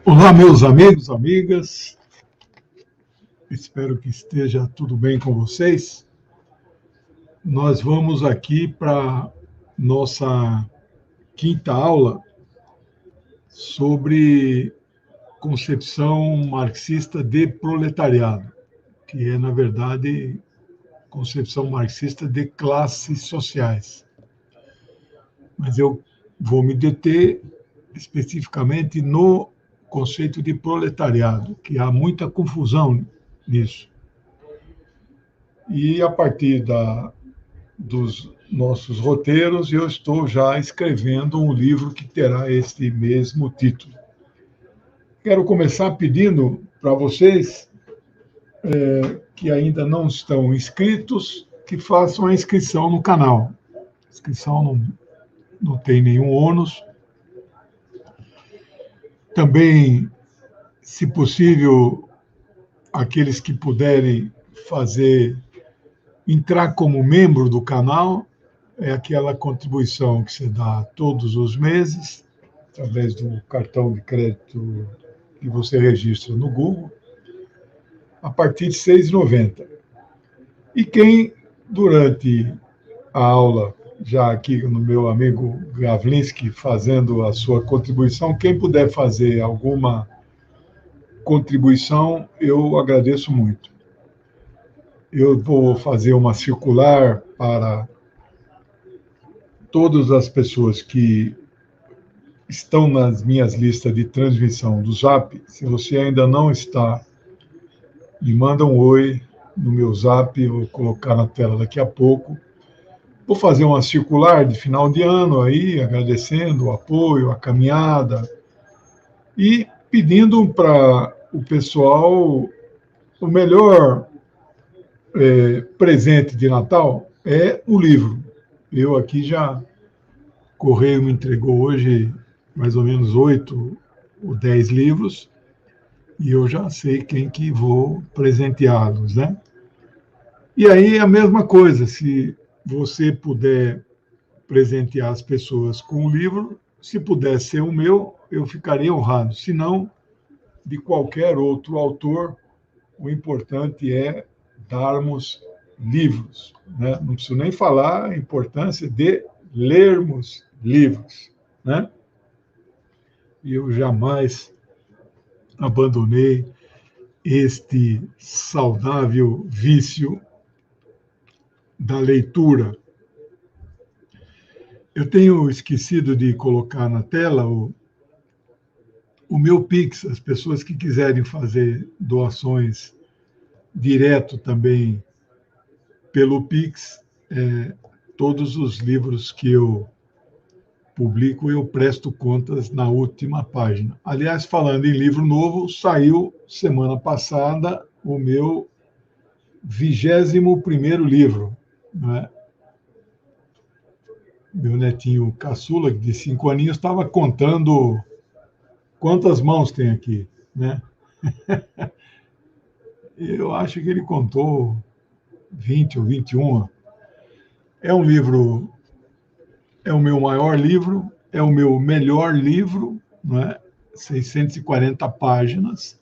Olá, meus amigos, amigas. Espero que esteja tudo bem com vocês. Nós vamos aqui para nossa quinta aula sobre concepção marxista de proletariado, que é, na verdade, concepção marxista de classes sociais. Mas eu vou me deter especificamente no conceito de proletariado, que há muita confusão nisso. E a partir dos nossos roteiros, eu estou já escrevendo um livro que terá este mesmo título. Quero começar pedindo para vocês que ainda não estão inscritos, que façam a inscrição no canal. A inscrição não tem nenhum ônus. Também, se possível, aqueles que puderem entrar como membro do canal, é aquela contribuição que se dá todos os meses, através do cartão de crédito que você registra no Google, a partir de R$ 6,90. E quem, durante a aula, já aqui no meu amigo Gavlinski, fazendo a sua contribuição, quem puder fazer alguma contribuição, eu agradeço muito. Eu vou fazer uma circular para todas as pessoas que estão nas minhas listas de transmissão do Zap. Se você ainda não está, me manda um oi no meu Zap, eu vou colocar na tela daqui a pouco. Vou fazer uma circular de final de ano aí, agradecendo o apoio, a caminhada e pedindo para o pessoal o melhor presente de Natal é o livro. Eu aqui já, o Correio me entregou hoje mais ou menos 8 ou 10 livros e eu já sei quem que vou presenteá-los, né? E aí a mesma coisa, se você puder presentear as pessoas com o livro, se puder ser o meu, eu ficaria honrado. Se não, de qualquer outro autor, o importante é darmos livros, né? Não preciso nem falar a importância de lermos livros, né? E eu jamais abandonei este saudável vício da leitura. Eu tenho esquecido de colocar na tela o meu Pix, as pessoas que quiserem fazer doações direto também pelo Pix, todos os livros que eu publico, eu presto contas na última página. Aliás, falando em livro novo, saiu semana passada o meu 21º livro, né? Meu netinho caçula, de 5 aninhos, estava contando quantas mãos tem aqui, né? Eu acho que ele contou 20 ou 21. É um livro, é o meu maior livro, é o meu melhor livro, não é? 640 páginas,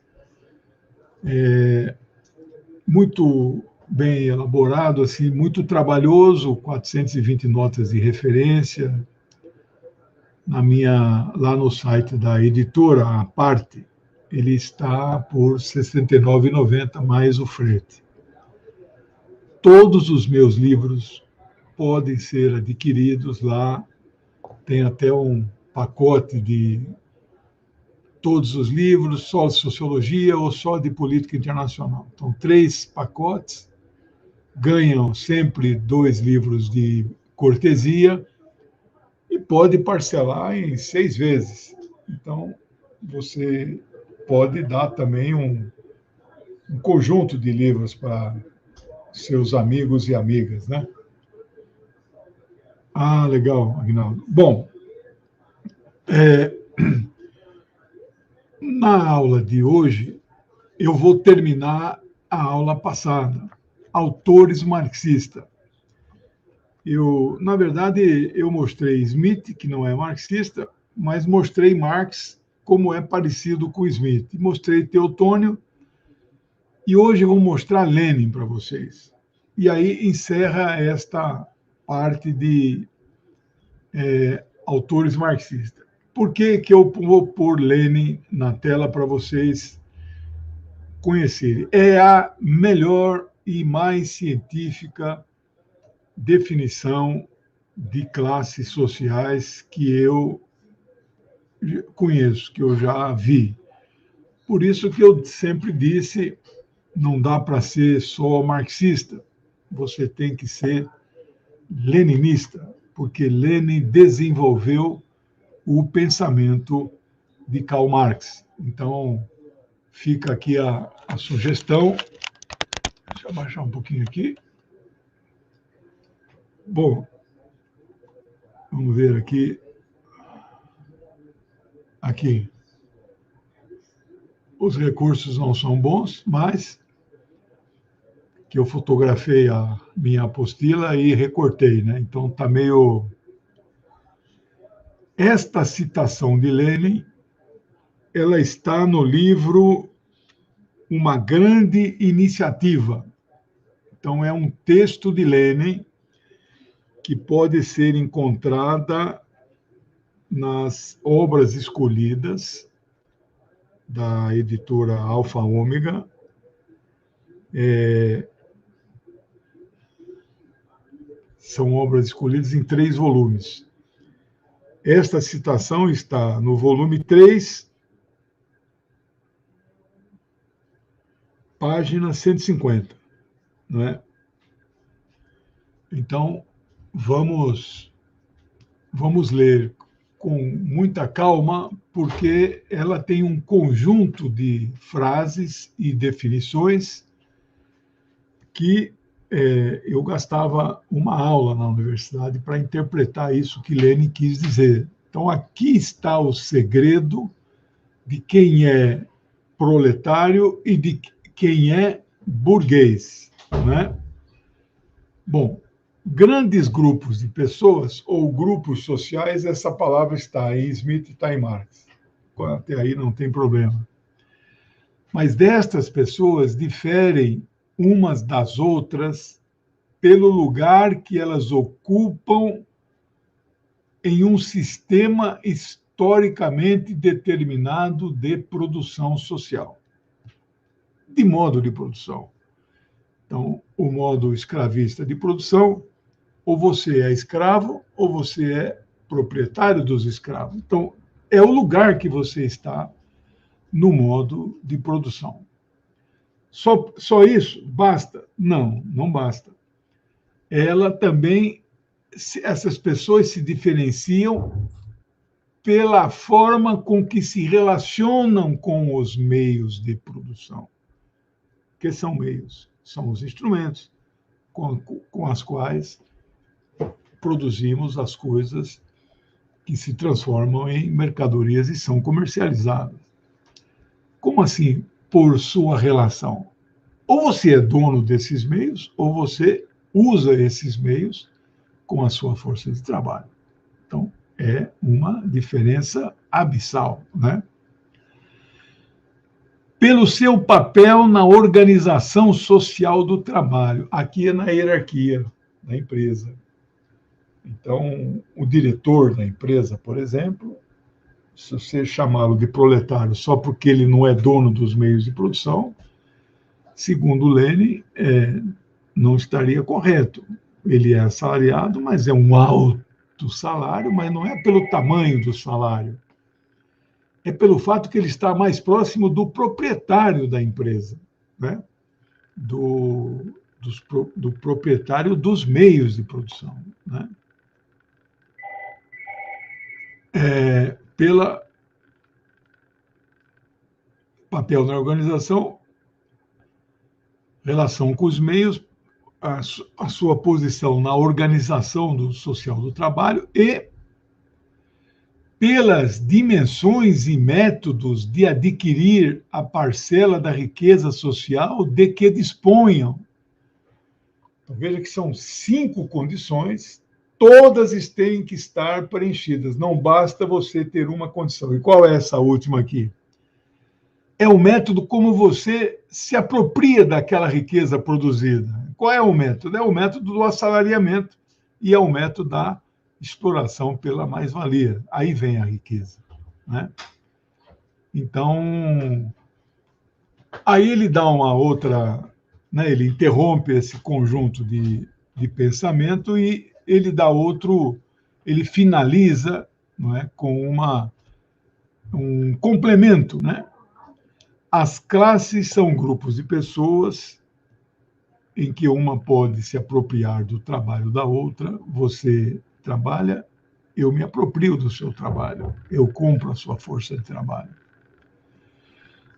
muito bem elaborado, assim, muito trabalhoso, 420 notas de referência. Lá no site da editora, a parte, ele está por R$ 69,90 mais o frete. Todos os meus livros podem ser adquiridos lá. Tem até um pacote de todos os livros, só de sociologia ou só de política internacional. Então, 3 pacotes, ganham sempre 2 livros de cortesia e pode parcelar em 6 vezes. Então, você pode dar também um conjunto de livros para seus amigos e amigas, né? Ah, legal, Aguinaldo. Bom, na aula de hoje, eu vou terminar a aula passada, autores marxistas. Na verdade, eu mostrei Smith, que não é marxista, mas mostrei Marx como é parecido com Smith. Mostrei Teotônio e hoje eu vou mostrar Lenin para vocês. E aí encerra esta parte de autores marxistas. Por que eu vou pôr Lenin na tela para vocês conhecerem? É a melhor e mais científica definição de classes sociais que eu conheço, que eu já vi. Por isso que eu sempre disse, não dá para ser só marxista, você tem que ser leninista, porque Lenin desenvolveu o pensamento de Karl Marx. Então, fica aqui a sugestão. Deixa eu abaixar um pouquinho aqui. Bom, vamos ver aqui. Aqui. Os recursos não são bons, mas que eu fotografei a minha apostila e recortei, né? Então está meio... Esta citação de Lenin, ela está no livro Uma Grande Iniciativa. Então é um texto de Lenin que pode ser encontrada nas obras escolhidas da editora Alfa Ômega. São obras escolhidas em 3 volumes. Esta citação está no volume 3, página 150. Não é? Então, vamos ler com muita calma, porque ela tem um conjunto de frases e definições que eu gastava uma aula na universidade para interpretar isso que Lenin quis dizer. Então, aqui está o segredo de quem é proletário e de quem é burguês, né? Bom, grandes grupos de pessoas ou grupos sociais, essa palavra está em Smith e está em Marx. Até aí não tem problema. Mas destas pessoas diferem umas das outras pelo lugar que elas ocupam em um sistema historicamente determinado de produção social. De modo de produção. Então, o modo escravista de produção, ou você é escravo, ou você é proprietário dos escravos. Então, é o lugar que você está no modo de produção. Só isso? Basta? Não, não basta. Ela também, essas pessoas se diferenciam pela forma com que se relacionam com os meios de produção. Que são meios? São os instrumentos com as quais produzimos as coisas que se transformam em mercadorias e são comercializadas. Como assim, por sua relação? Ou você é dono desses meios, ou você usa esses meios com a sua força de trabalho. Então, é uma diferença abissal, né? Pelo seu papel na organização social do trabalho. Aqui é na hierarquia da empresa. Então, o diretor da empresa, por exemplo, se você chamá-lo de proletário só porque ele não é dono dos meios de produção, segundo Lenin, não estaria correto. Ele é assalariado, mas é um alto salário, mas não é pelo tamanho do salário. É pelo fato que ele está mais próximo do proprietário da empresa, né? do proprietário dos meios de produção, né? Pela papel na organização, relação com os meios, a sua posição na organização do social do trabalho e pelas dimensões e métodos de adquirir a parcela da riqueza social de que disponham. Então, veja que são 5 condições todas têm que estar preenchidas. Não basta você ter uma condição. E qual é essa última aqui? É o método como você se apropria daquela riqueza produzida. Qual é o método? É o método do assalariamento e é o método da exploração pela mais-valia. Aí vem a riqueza, né? Então, aí ele dá uma outra, né? Ele interrompe esse conjunto de pensamento e ele dá outro, ele finaliza, não é, com um complemento, né? As classes são grupos de pessoas em que uma pode se apropriar do trabalho da outra. Você trabalha, eu me aproprio do seu trabalho, eu compro a sua força de trabalho.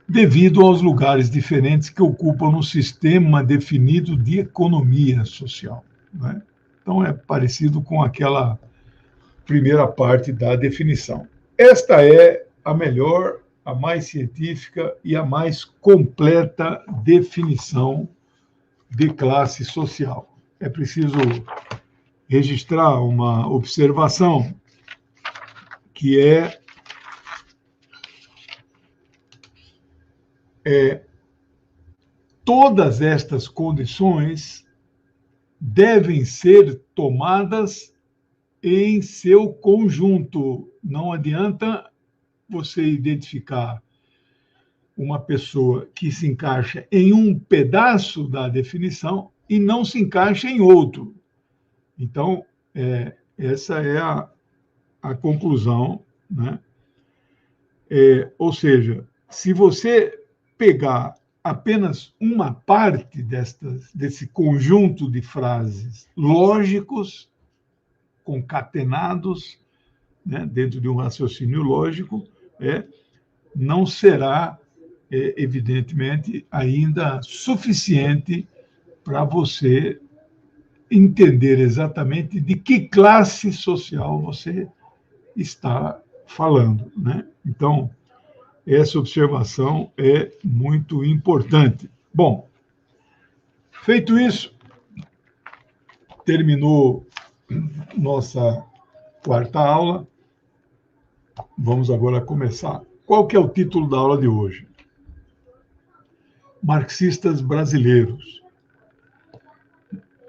Devido aos lugares diferentes que ocupam no sistema definido de economia social, né? Então, é parecido com aquela primeira parte da definição. Esta é a melhor, a mais científica e a mais completa definição de classe social. É preciso registrar uma observação que todas estas condições devem ser tomadas em seu conjunto. Não adianta você identificar uma pessoa que se encaixa em um pedaço da definição e não se encaixa em outro. Então, essa é a conclusão, né? Ou seja, se você pegar apenas uma parte desse conjunto de frases lógicos, concatenados, né, dentro de um raciocínio lógico, não será, evidentemente, ainda suficiente para você entender exatamente de que classe social você está falando, né? Então, essa observação é muito importante. Bom, feito isso, terminou nossa quarta aula. Vamos agora começar. Qual que é o título da aula de hoje? Marxistas brasileiros.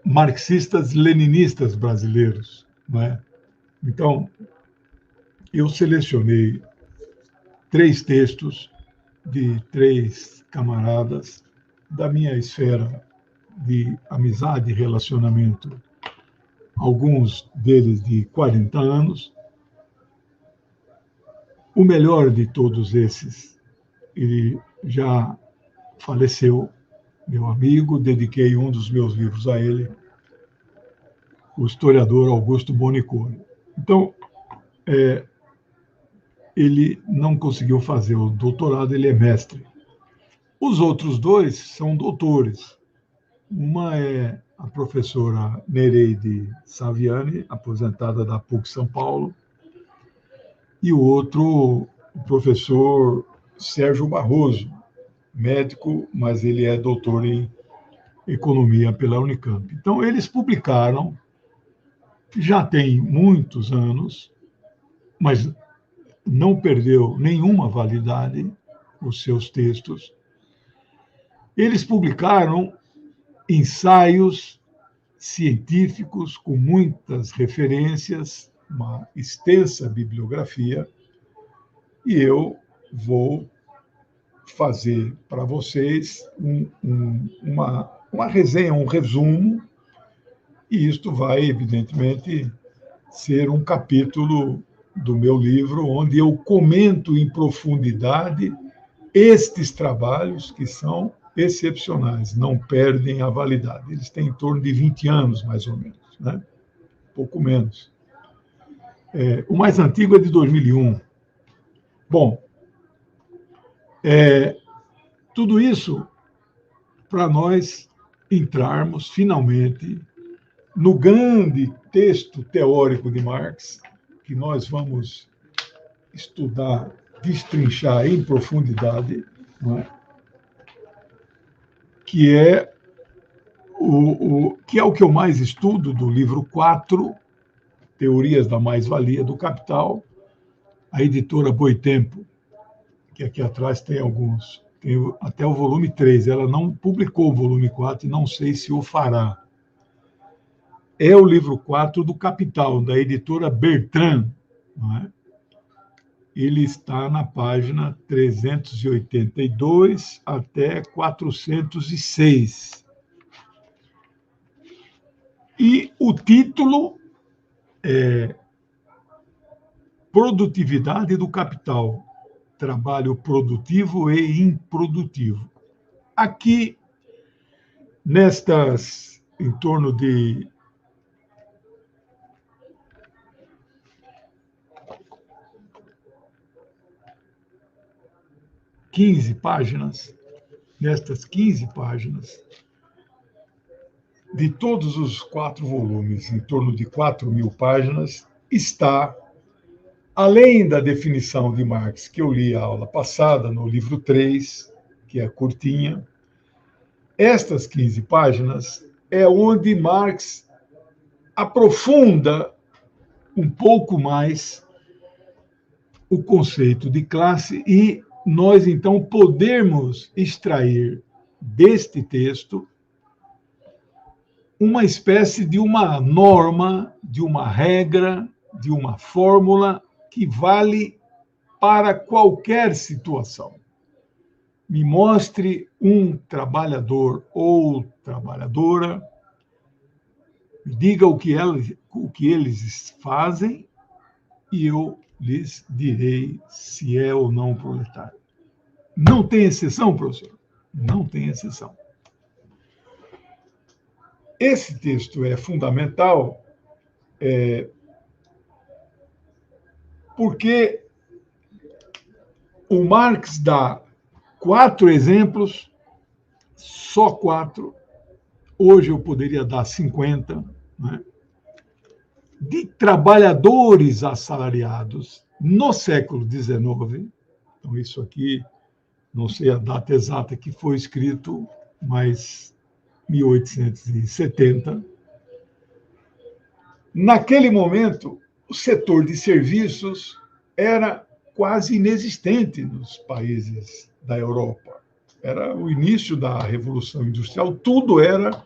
Marxistas-leninistas brasileiros, não é? Então, eu selecionei 3 textos de 3 camaradas da minha esfera de amizade e relacionamento, alguns deles de 40 anos. O melhor de todos esses, ele já faleceu, meu amigo, dediquei um dos meus livros a ele, o historiador Augusto Boniconi. Então, ele não conseguiu fazer o doutorado, ele é mestre. Os outros 2 são doutores. Uma é a professora Nereide Saviani, aposentada da PUC São Paulo, e o outro, o professor Sérgio Barroso, médico, mas ele é doutor em economia pela Unicamp. Então, eles publicaram, já tem muitos anos, mas não perdeu nenhuma validade os seus textos. Eles publicaram ensaios científicos com muitas referências, uma extensa bibliografia, e eu vou fazer para vocês uma resenha, um resumo, e isto vai, evidentemente, ser um capítulo do meu livro, onde eu comento em profundidade estes trabalhos que são excepcionais, não perdem a validade. Eles têm em torno de 20 anos, mais ou menos, né? Pouco menos. O mais antigo é de 2001. Bom, tudo isso para nós entrarmos, finalmente, no grande texto teórico de Marx, que nós vamos estudar, destrinchar em profundidade, não é? Que é o que eu mais estudo do livro 4, Teorias da Mais-Valia do Capital, a editora Boitempo, que aqui atrás tem alguns, tem até o volume 3, ela não publicou o volume 4 e não sei se o fará. É o livro 4 do Capital, da editora Bertrand, não é? Ele está na página 382 até 406. E o título é Produtividade do Capital, Trabalho Produtivo e Improdutivo. Aqui, em torno de 15 páginas, nestas 15 páginas, de todos os 4 volumes, em torno de 4.000 páginas, está, além da definição de Marx, que eu li a aula passada, no livro 3, que é curtinha, estas 15 páginas é onde Marx aprofunda um pouco mais o conceito de classe e nós, então, podemos extrair deste texto uma espécie de uma norma, de uma regra, de uma fórmula que vale para qualquer situação. Me mostre um trabalhador ou trabalhadora, me diga o que eles fazem e eu lhes direi se é ou não proletário. Não tem exceção, professor? Não tem exceção. Esse texto é fundamental porque o Marx dá 4 exemplos, só 4, hoje eu poderia dar 50, né, de trabalhadores assalariados no século XIX. Então, isso aqui, não sei a data exata que foi escrito, mas 1870. Naquele momento, o setor de serviços era quase inexistente nos países da Europa. Era o início da Revolução Industrial, tudo era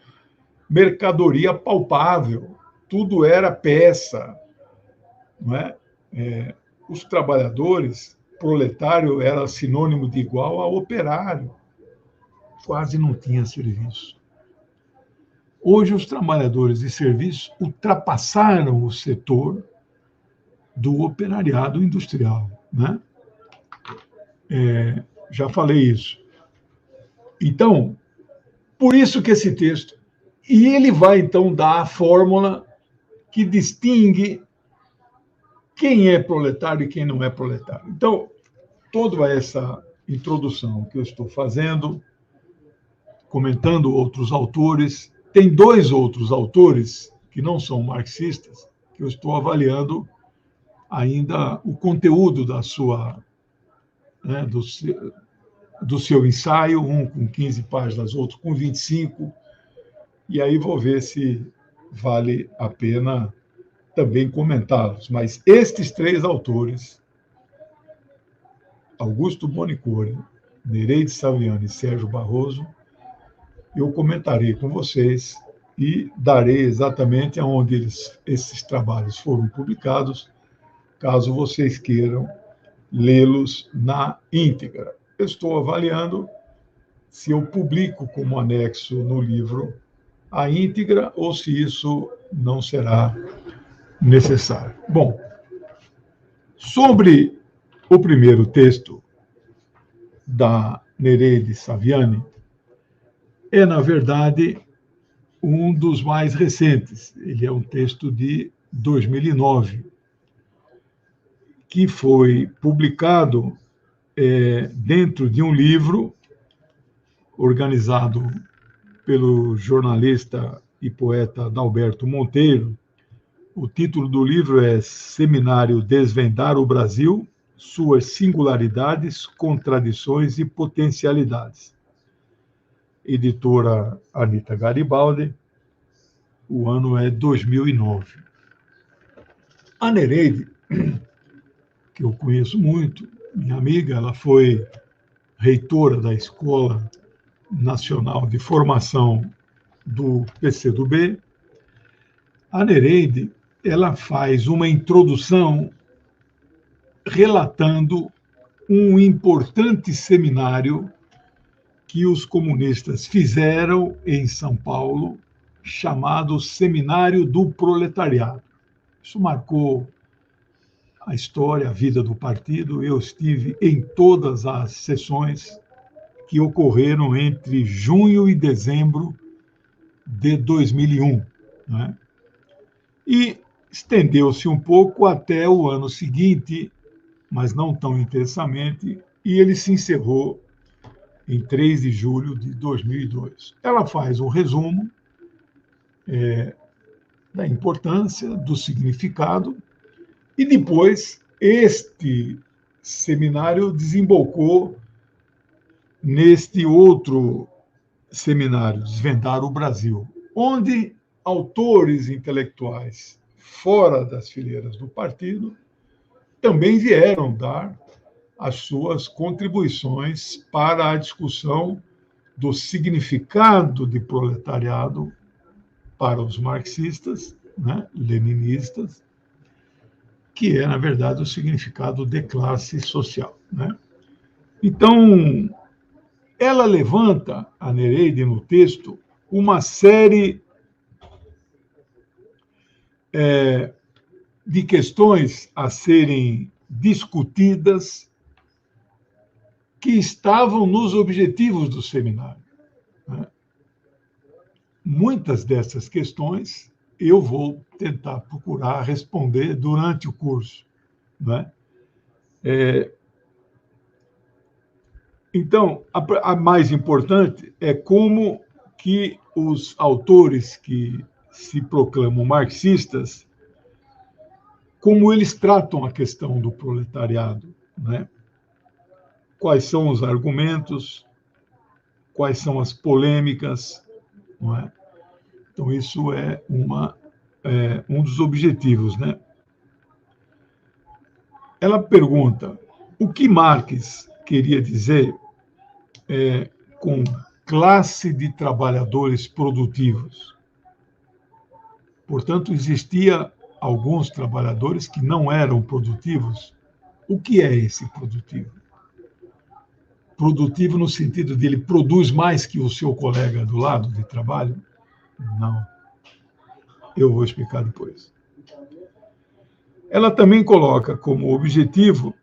mercadoria palpável, tudo era peça, não é? Os trabalhadores, proletário era sinônimo de igual a operário, quase não tinha serviço. Hoje, os trabalhadores de serviço ultrapassaram o setor do operariado industrial, né? Já falei isso. Então, por isso que esse texto, e ele vai, então, dar a fórmula que distingue quem é proletário e quem não é proletário. Então, toda essa introdução que eu estou fazendo, comentando outros autores, tem 2 outros autores que não são marxistas, que eu estou avaliando ainda o conteúdo da sua, né, do seu ensaio, um com 15 páginas, outro com 25, e aí vou ver se vale a pena também comentá-los. Mas estes 3 autores, Augusto Bonicori, Nereide Saviani e Sérgio Barroso, eu comentarei com vocês e darei exatamente aonde esses trabalhos foram publicados, caso vocês queiram lê-los na íntegra. Eu estou avaliando se eu publico como anexo no livro a íntegra ou se isso não será necessário. Bom, sobre o primeiro texto da Nereide Saviani, é, na verdade, um dos mais recentes. Ele é um texto de 2009, que foi publicado dentro de um livro organizado pelo jornalista e poeta Adalberto Monteiro. O título do livro é Seminário Desvendar o Brasil, Suas Singularidades, Contradições e Potencialidades. Editora Anita Garibaldi, o ano é 2009. A Nereide, que eu conheço muito, minha amiga, ela foi reitora da Escola Nacional de Formação do PCdoB. A Nereide, ela faz uma introdução relatando um importante seminário que os comunistas fizeram em São Paulo, chamado Seminário do Proletariado. Isso marcou a história, a vida do partido. Eu estive em todas as sessões que ocorreram entre junho e dezembro de 2001, né? E estendeu-se um pouco até o ano seguinte, mas não tão intensamente, e ele se encerrou em 3 de julho de 2002. Ela faz um resumo da importância, do significado, e depois este seminário desembocou neste outro seminário, Desvendar o Brasil, onde autores intelectuais fora das fileiras do partido também vieram dar as suas contribuições para a discussão do significado de proletariado para os marxistas, né, leninistas, que é, na verdade, o significado de classe social, né? Então, ela levanta, a Nereide, no texto, uma série de questões a serem discutidas que estavam nos objetivos do seminário, né? Muitas dessas questões eu vou tentar procurar responder durante o curso, né? Então, a mais importante é como que os autores que se proclamam marxistas, como eles tratam a questão do proletariado, né? Quais são os argumentos, quais são as polêmicas, não é? Então, isso é um dos objetivos, né? Ela pergunta o que Marx queria dizer com classe de trabalhadores produtivos. Portanto, existia alguns trabalhadores que não eram produtivos. O que é esse produtivo? Produtivo no sentido de ele produz mais que o seu colega do lado de trabalho? Não. Eu vou explicar depois. Ela também coloca como objetivo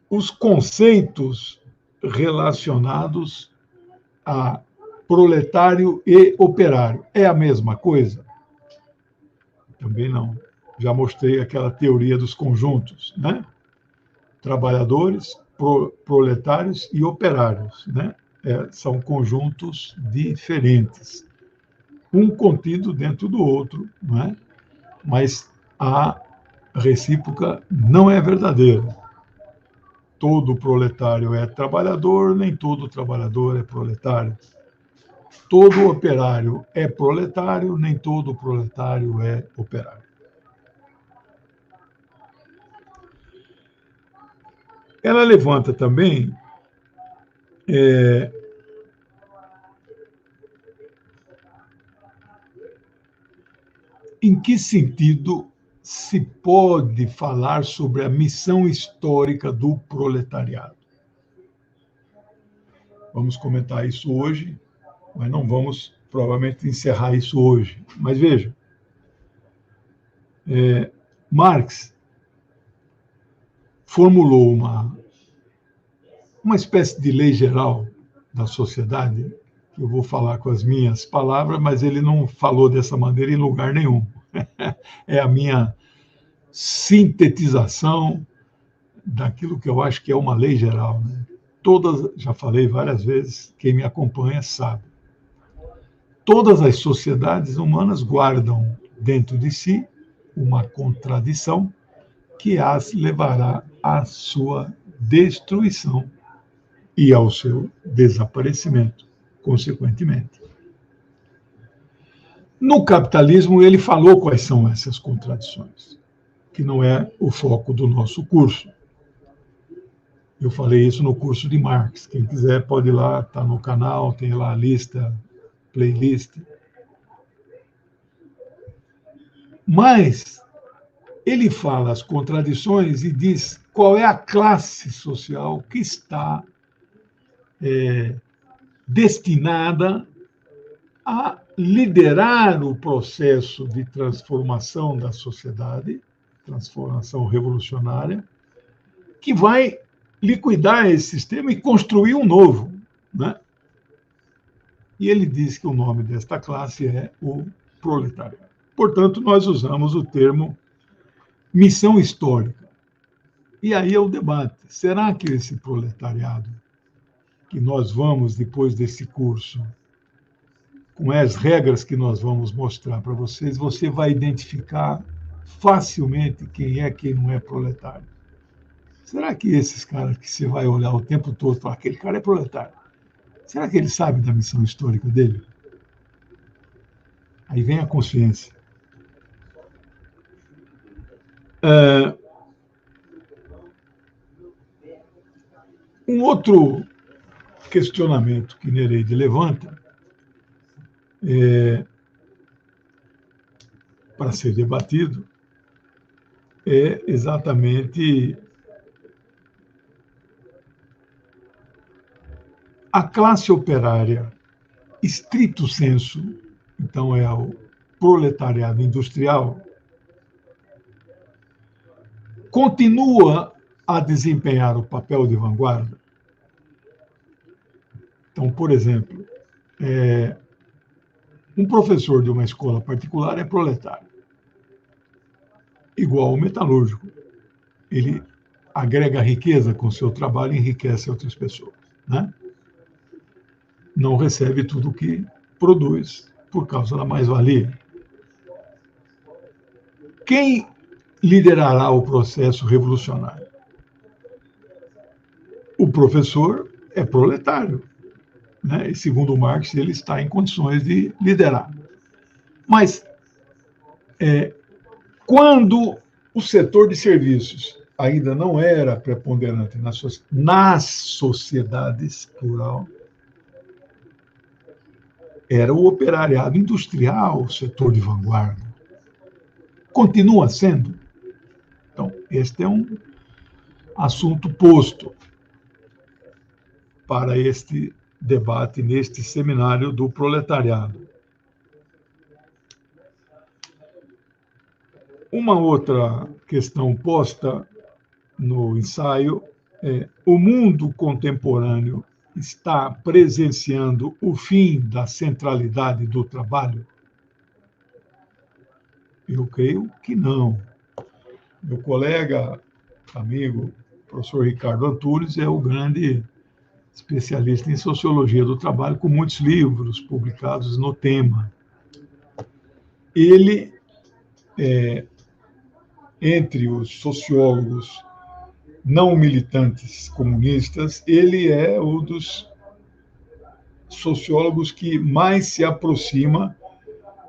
os conceitos relacionados a proletário e operário. É a mesma coisa? Também não. Já mostrei aquela teoria dos conjuntos, né? Trabalhadores, proletários e operários, né? São conjuntos diferentes, um contido dentro do outro, não é? Mas a recíproca não é verdadeira. Todo proletário é trabalhador, nem todo trabalhador é proletário. Todo operário é proletário, nem todo proletário é operário. Ela levanta também em que sentido se pode falar sobre a missão histórica do proletariado. Vamos comentar isso hoje, mas não vamos, provavelmente, encerrar isso hoje. Mas veja, Marx formulou uma espécie de lei geral da sociedade, que eu vou falar com as minhas palavras, mas ele não falou dessa maneira em lugar nenhum. É a minha sintetização daquilo que eu acho que é uma lei geral, né? Todas, já falei várias vezes, quem me acompanha sabe. Todas as sociedades humanas guardam dentro de si uma contradição que as levará à sua destruição e ao seu desaparecimento, consequentemente. No capitalismo, ele falou quais são essas contradições, que não é o foco do nosso curso. Eu falei isso no curso de Marx. Quem quiser pode ir lá, está no canal, tem lá a lista, playlist. Mas ele fala as contradições e diz qual é a classe social que está destinada a liderar o processo de transformação da sociedade, transformação revolucionária, que vai liquidar esse sistema e construir um novo, né? E ele diz que o nome desta classe é o proletariado. Portanto, nós usamos o termo missão histórica. E aí é o debate. Será que esse proletariado que nós vamos, depois desse curso, com as regras que nós vamos mostrar para vocês, você vai identificar facilmente quem não é proletário? Será que esses caras que você vai olhar o tempo todo e falar, aquele cara é proletário, será que ele sabe da missão histórica dele? Aí vem a consciência. Um outro questionamento que Nereide levanta para ser debatido é exatamente a classe operária, estrito sensu, então é o proletariado industrial, continua a desempenhar o papel de vanguarda. Então, por exemplo, um professor de uma escola particular é proletário, igual o metalúrgico. Ele agrega riqueza com seu trabalho e enriquece outras pessoas, né? Não recebe tudo o que produz por causa da mais-valia. Quem liderará o processo revolucionário? O professor é proletário, né? E, segundo Marx, ele está em condições de liderar. Mas, quando o setor de serviços ainda não era preponderante nas sociedades plural, era o operariado industrial o setor de vanguarda. Continua sendo. Então, este é um assunto posto para este debate, neste seminário do proletariado. Uma outra questão posta no ensaio é: o mundo contemporâneo está presenciando o fim da centralidade do trabalho? Eu creio que não. Meu colega, amigo, professor Ricardo Antunes, é o grande especialista em sociologia do trabalho, com muitos livros publicados no tema. Ele, entre os sociólogos não militantes comunistas, ele é um dos sociólogos que mais se aproxima,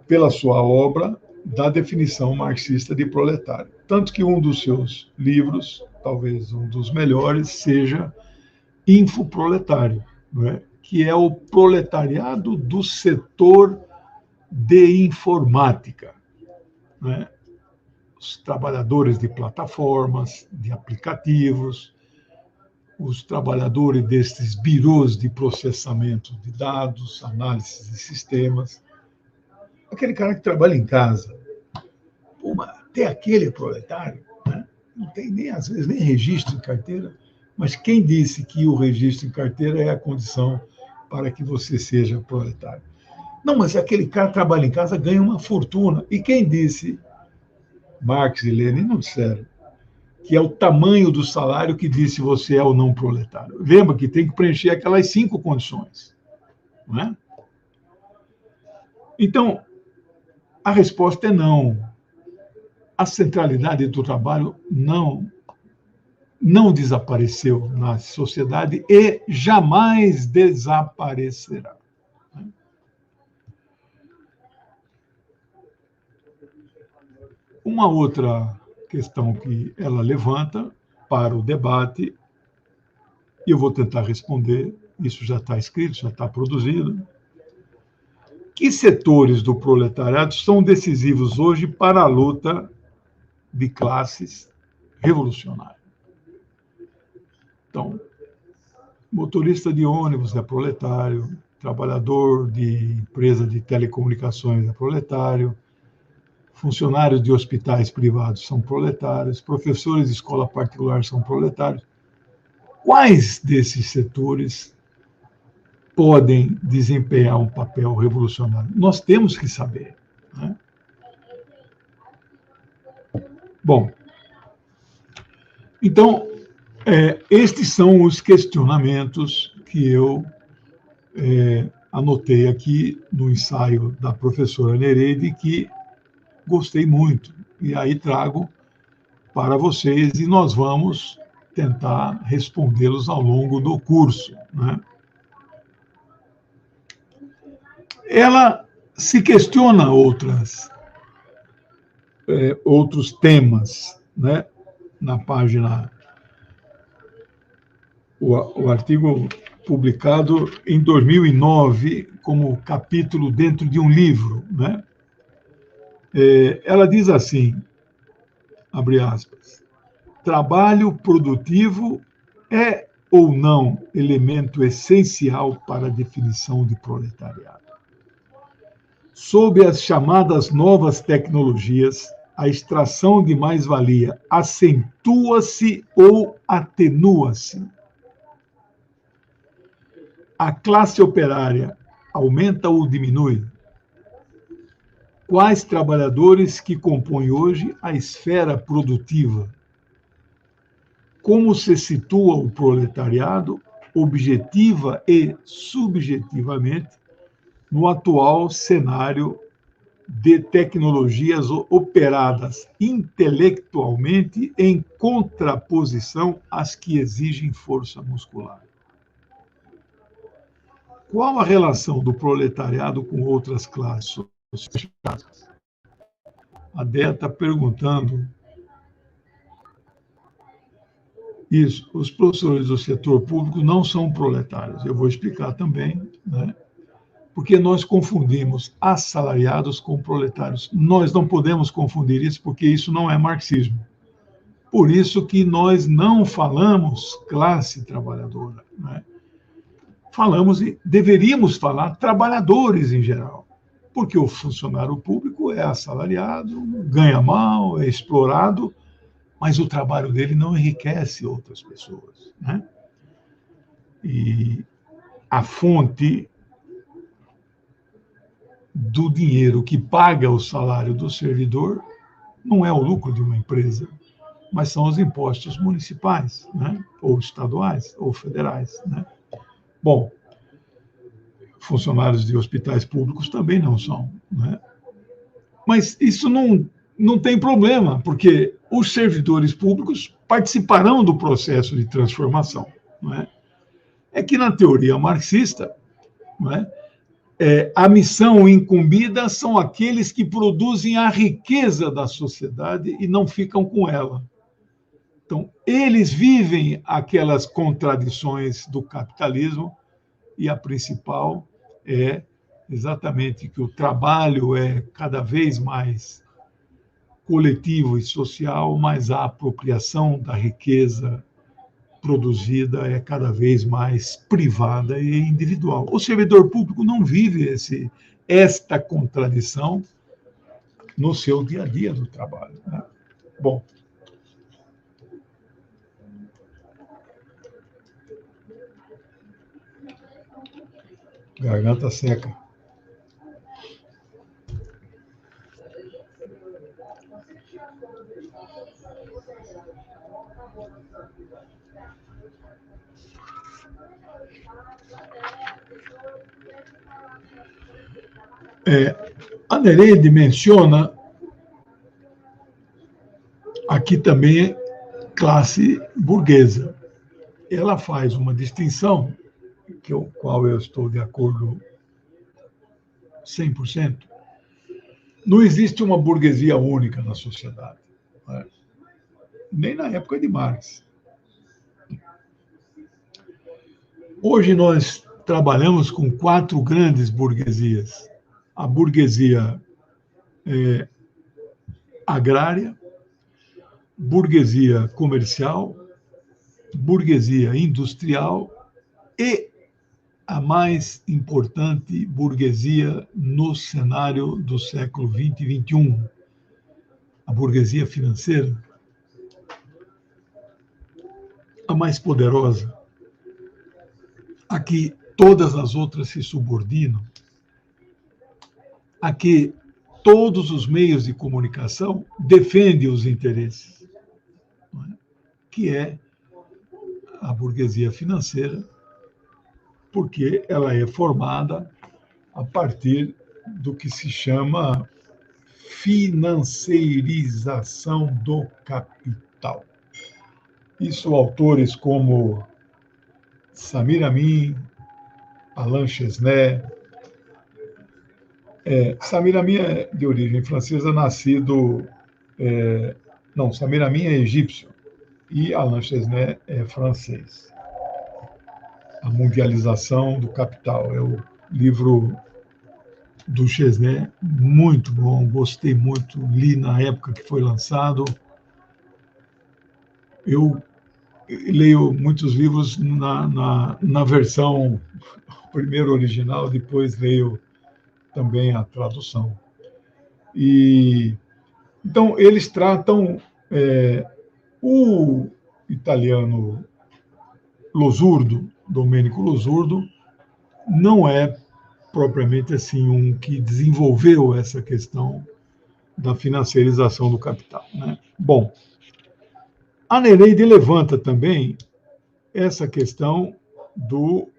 pela sua obra, da definição marxista de proletário. Tanto que um dos seus livros, talvez um dos melhores, seja Infoproletário, não é? Que é o proletariado do setor de informática, não é? Os trabalhadores de plataformas, de aplicativos, os trabalhadores destes birôs de processamento de dados, análise de sistemas, aquele cara que trabalha em casa. Pô, mas até aquele é proletário, né? Não tem nem, às vezes, nem registro em carteira, mas quem disse que o registro em carteira é a condição para que você seja proletário? Não, mas aquele cara trabalha em casa, ganha uma fortuna. E quem disse, Marx e Lenin não disseram, que é o tamanho do salário que diz se você é ou não proletário? Lembra que tem que preencher aquelas 5 condições, não é? Então, a resposta é não. A centralidade do trabalho não desapareceu na sociedade e jamais desaparecerá. Uma outra questão que ela levanta para o debate, e eu vou tentar responder, isso já está escrito, já está produzido. Que setores do proletariado são decisivos hoje para a luta de classes revolucionária? Então, motorista de ônibus é proletário, trabalhador de empresa de telecomunicações é proletário, funcionários de hospitais privados são proletários, professores de escola particular são proletários. Quais desses setores podem desempenhar um papel revolucionário? Nós temos que saber, né? Bom, então, estes são os questionamentos que eu anotei aqui no ensaio da professora Nereide, que gostei muito. E aí trago para vocês e nós vamos tentar respondê-los ao longo do curso, né? Ela se questiona outros temas, né? Na página, o artigo publicado em 2009 como capítulo dentro de um livro, né? Ela diz assim, abre aspas, trabalho produtivo é ou não elemento essencial para a definição de proletariado? Sob as chamadas novas tecnologias, a extração de mais-valia acentua-se ou atenua-se? A classe operária aumenta ou diminui? Quais trabalhadores que compõem hoje a esfera produtiva? Como se situa o proletariado, objetiva e subjetivamente, no atual cenário de tecnologias operadas intelectualmente em contraposição às que exigem força muscular? Qual a relação do proletariado com outras classes sociais? A Déia está perguntando isso. Os professores do setor público não são proletários. Eu vou explicar também, né? Porque nós confundimos assalariados com proletários. Nós não podemos confundir isso, porque isso não é marxismo. Por isso que nós não falamos classe trabalhadora, né? Falamos e deveríamos falar trabalhadores em geral, porque o funcionário público é assalariado, ganha mal, é explorado, mas o trabalho dele não enriquece outras pessoas, né? E a fonte do dinheiro que paga o salário do servidor não é o lucro de uma empresa, mas são os impostos municipais, né? Ou estaduais, ou federais, né? Bom, funcionários de hospitais públicos também não são, né? Mas isso não tem problema, porque os servidores públicos participarão do processo de transformação, não é? É que na teoria marxista, não é? A missão incumbida são aqueles que produzem a riqueza da sociedade e não ficam com ela. Então, eles vivem aquelas contradições do capitalismo e a principal é exatamente que o trabalho é cada vez mais coletivo e social, mas a apropriação da riqueza produzida é cada vez mais privada e individual. O servidor público não vive esta contradição no seu dia a dia do trabalho, né? Bom, garganta seca. A Nereide menciona aqui também classe burguesa. Ela faz uma distinção, qual eu estou de acordo 100%, Não existe uma burguesia única na sociedade, né? Nem na época de Marx. Hoje nós trabalhamos com 4 grandes burguesias. A burguesia agrária, burguesia comercial, burguesia industrial e a mais importante burguesia no cenário do século XX e XXI, a burguesia financeira, a mais poderosa, a que todas as outras se subordinam, a que todos os meios de comunicação defendem os interesses, que é a burguesia financeira, porque ela é formada a partir do que se chama financeirização do capital. Isso autores como Samir Amin, Alain Chesnais. Samir Amin é de origem francesa, nascido... não, Samir Amin é egípcio e Alain Chesnais é francês. A Mundialização do Capital é o livro do Chesnais, muito bom, gostei muito, li na época que foi lançado. Eu leio muitos livros na versão primeiro original, depois leio também a tradução. Então, eles tratam o italiano Losurdo, Domenico Losurdo, não é propriamente assim um que desenvolveu essa questão da financiarização do capital, né? Bom, a Nereide levanta também essa questão do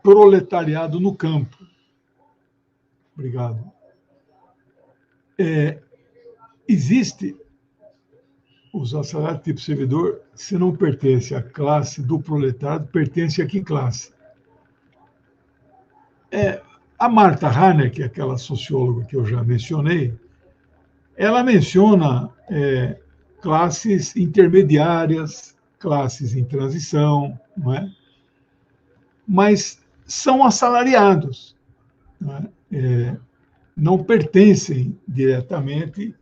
proletariado no campo. Obrigado. Existe os assalariados tipo servidor, se não pertence à classe do proletariado, pertence a que classe? A Martha Hanner, que é aquela socióloga que eu já mencionei, ela menciona classes intermediárias, classes em transição, não é? Mas são assalariados, não pertencem diretamente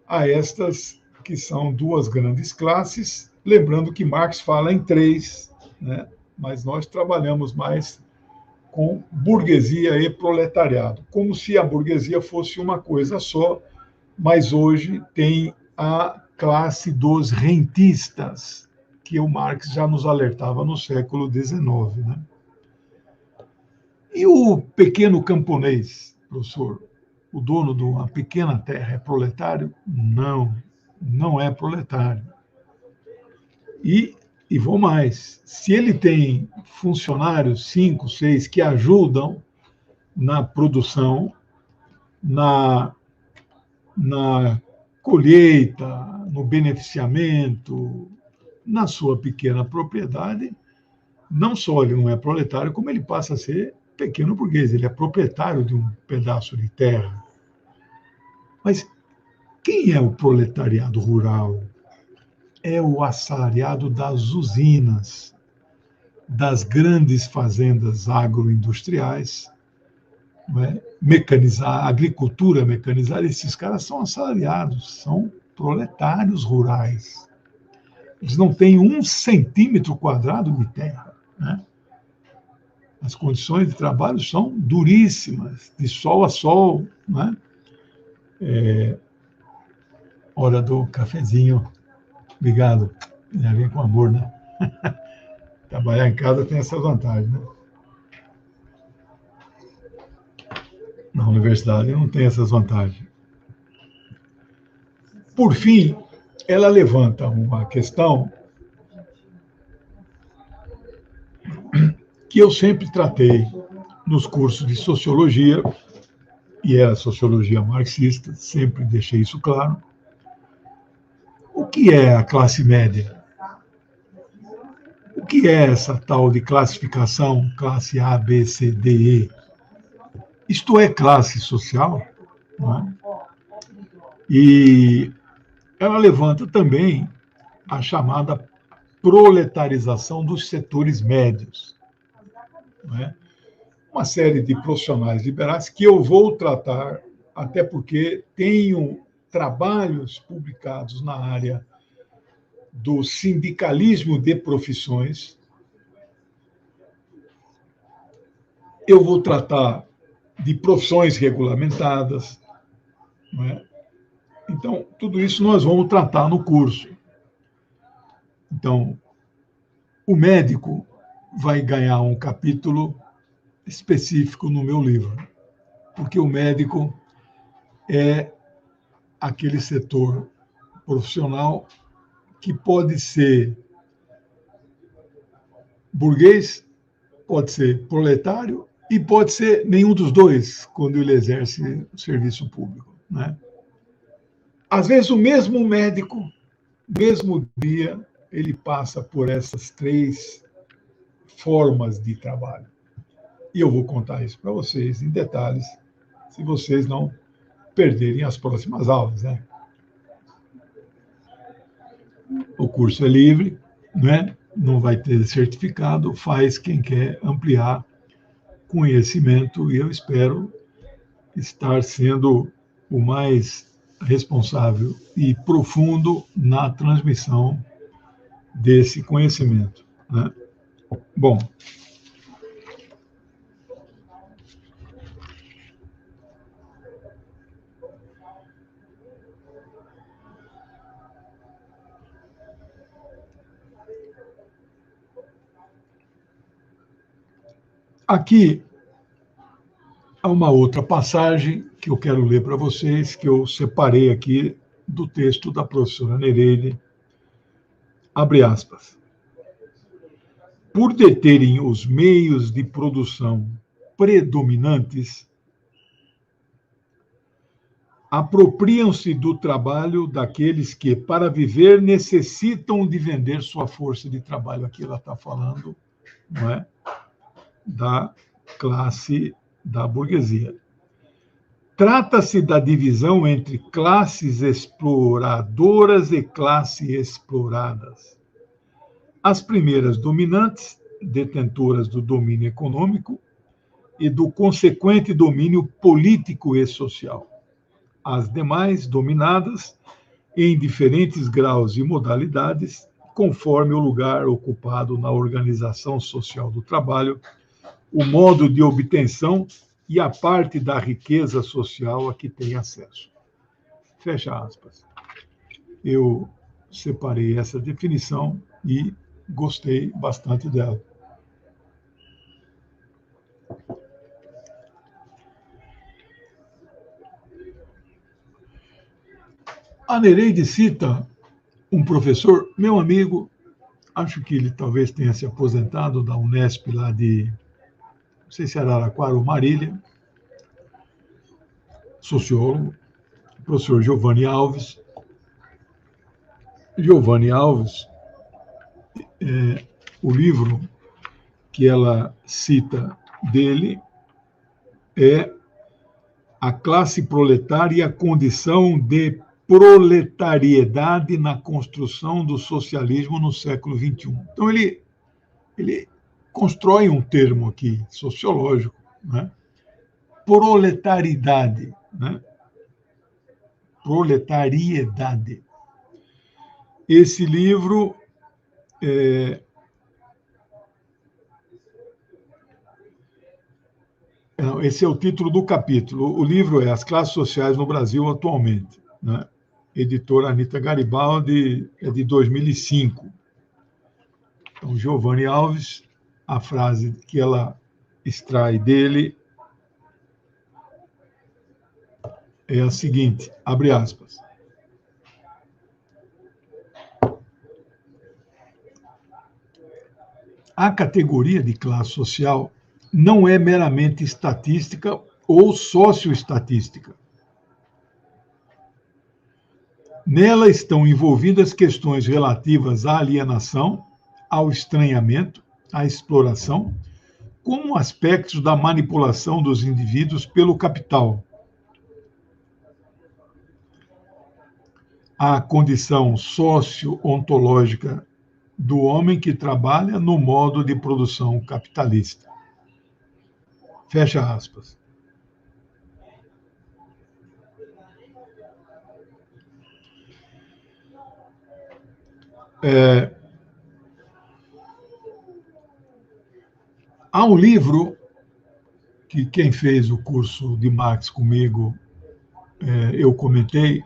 a estas que são 2 grandes classes, lembrando que Marx fala em 3, né? Mas nós trabalhamos mais com burguesia e proletariado, como se a burguesia fosse uma coisa só, mas hoje tem a classe dos rentistas, que o Marx já nos alertava no século XIX, né? E o pequeno camponês, professor, o dono de uma pequena terra, é proletário? Não, não é proletário. E vou mais, se ele tem funcionários, 5, 6, que ajudam na produção, na colheita, no beneficiamento, na sua pequena propriedade, não só ele não é proletário, como ele passa a ser pequeno burguês, ele é proprietário de um pedaço de terra. Mas quem é o proletariado rural? É o assalariado das usinas, das grandes fazendas agroindustriais, mecanizar, agricultura mecanizada. Esses caras são assalariados, são proletários rurais. Eles não têm 1 centímetro quadrado de terra, né? As condições de trabalho são duríssimas, de sol a sol, né? Hora do cafezinho. Obrigado. Já vem com amor, né? Trabalhar em casa tem essa vantagem, né? Na universidade não tem essas vantagens. Por fim, ela levanta uma questão que eu sempre tratei nos cursos de sociologia, e era sociologia marxista, sempre deixei isso claro. O que é a classe média? O que é essa tal de classificação, classe A, B, C, D, E? Isto é classe social? Não é? E ela levanta também a chamada proletarização dos setores médios, não é? Uma série de profissionais liberais que eu vou tratar, até porque tenho trabalhos publicados na área do sindicalismo de profissões. Eu vou tratar de profissões regulamentadas, não é? Então, tudo isso nós vamos tratar no curso. Então, o médico vai ganhar um capítulo específico no meu livro, porque o médico é aquele setor profissional que pode ser burguês, pode ser proletário e pode ser nenhum dos dois quando ele exerce o serviço público, né? Às vezes o mesmo médico, mesmo dia, ele passa por essas três formas de trabalho. E eu vou contar isso para vocês em detalhes, se vocês não perderem as próximas aulas, né? O curso é livre, né? Não vai ter certificado, faz quem quer ampliar conhecimento, e eu espero estar sendo o mais responsável e profundo na transmissão desse conhecimento, né? Bom, aqui há uma outra passagem que eu quero ler para vocês, que eu separei aqui do texto da professora Nereide, abre aspas. Por deterem os meios de produção predominantes, apropriam-se do trabalho daqueles que, para viver, necessitam de vender sua força de trabalho. Aqui ela está falando, não é, da classe da burguesia. Trata-se da divisão entre classes exploradoras e classes exploradas. As primeiras dominantes, detentoras do domínio econômico e do consequente domínio político e social. As demais dominadas em diferentes graus e modalidades, conforme o lugar ocupado na organização social do trabalho, o modo de obtenção e a parte da riqueza social a que tem acesso. Fecha aspas. Eu separei essa definição e gostei bastante dela. A Nereide cita um professor, meu amigo, acho que ele talvez tenha se aposentado da Unesp lá de, não sei se era Araraquara ou Marília, sociólogo, professor Giovanni Alves. Giovanni Alves, o livro que ela cita dele é A Classe Proletária e a Condição de Proletariedade na Construção do Socialismo no Século XXI. Então, ele constrói um termo aqui, sociológico, né? Proletariedade, né? Proletariedade. Esse livro esse é o título do capítulo. O livro é As Classes Sociais no Brasil Atualmente, né? Editora Anita Garibaldi, é de 2005. Então, Giovanni Alves, a frase que ela extrai dele é a seguinte, abre aspas. A categoria de classe social não é meramente estatística ou socioestatística. Nela estão envolvidas questões relativas à alienação, ao estranhamento, à exploração, como aspectos da manipulação dos indivíduos pelo capital. à condição socio-ontológica do homem que trabalha no modo de produção capitalista. Fecha aspas. Há um livro que quem fez o curso de Marx comigo, eu comentei,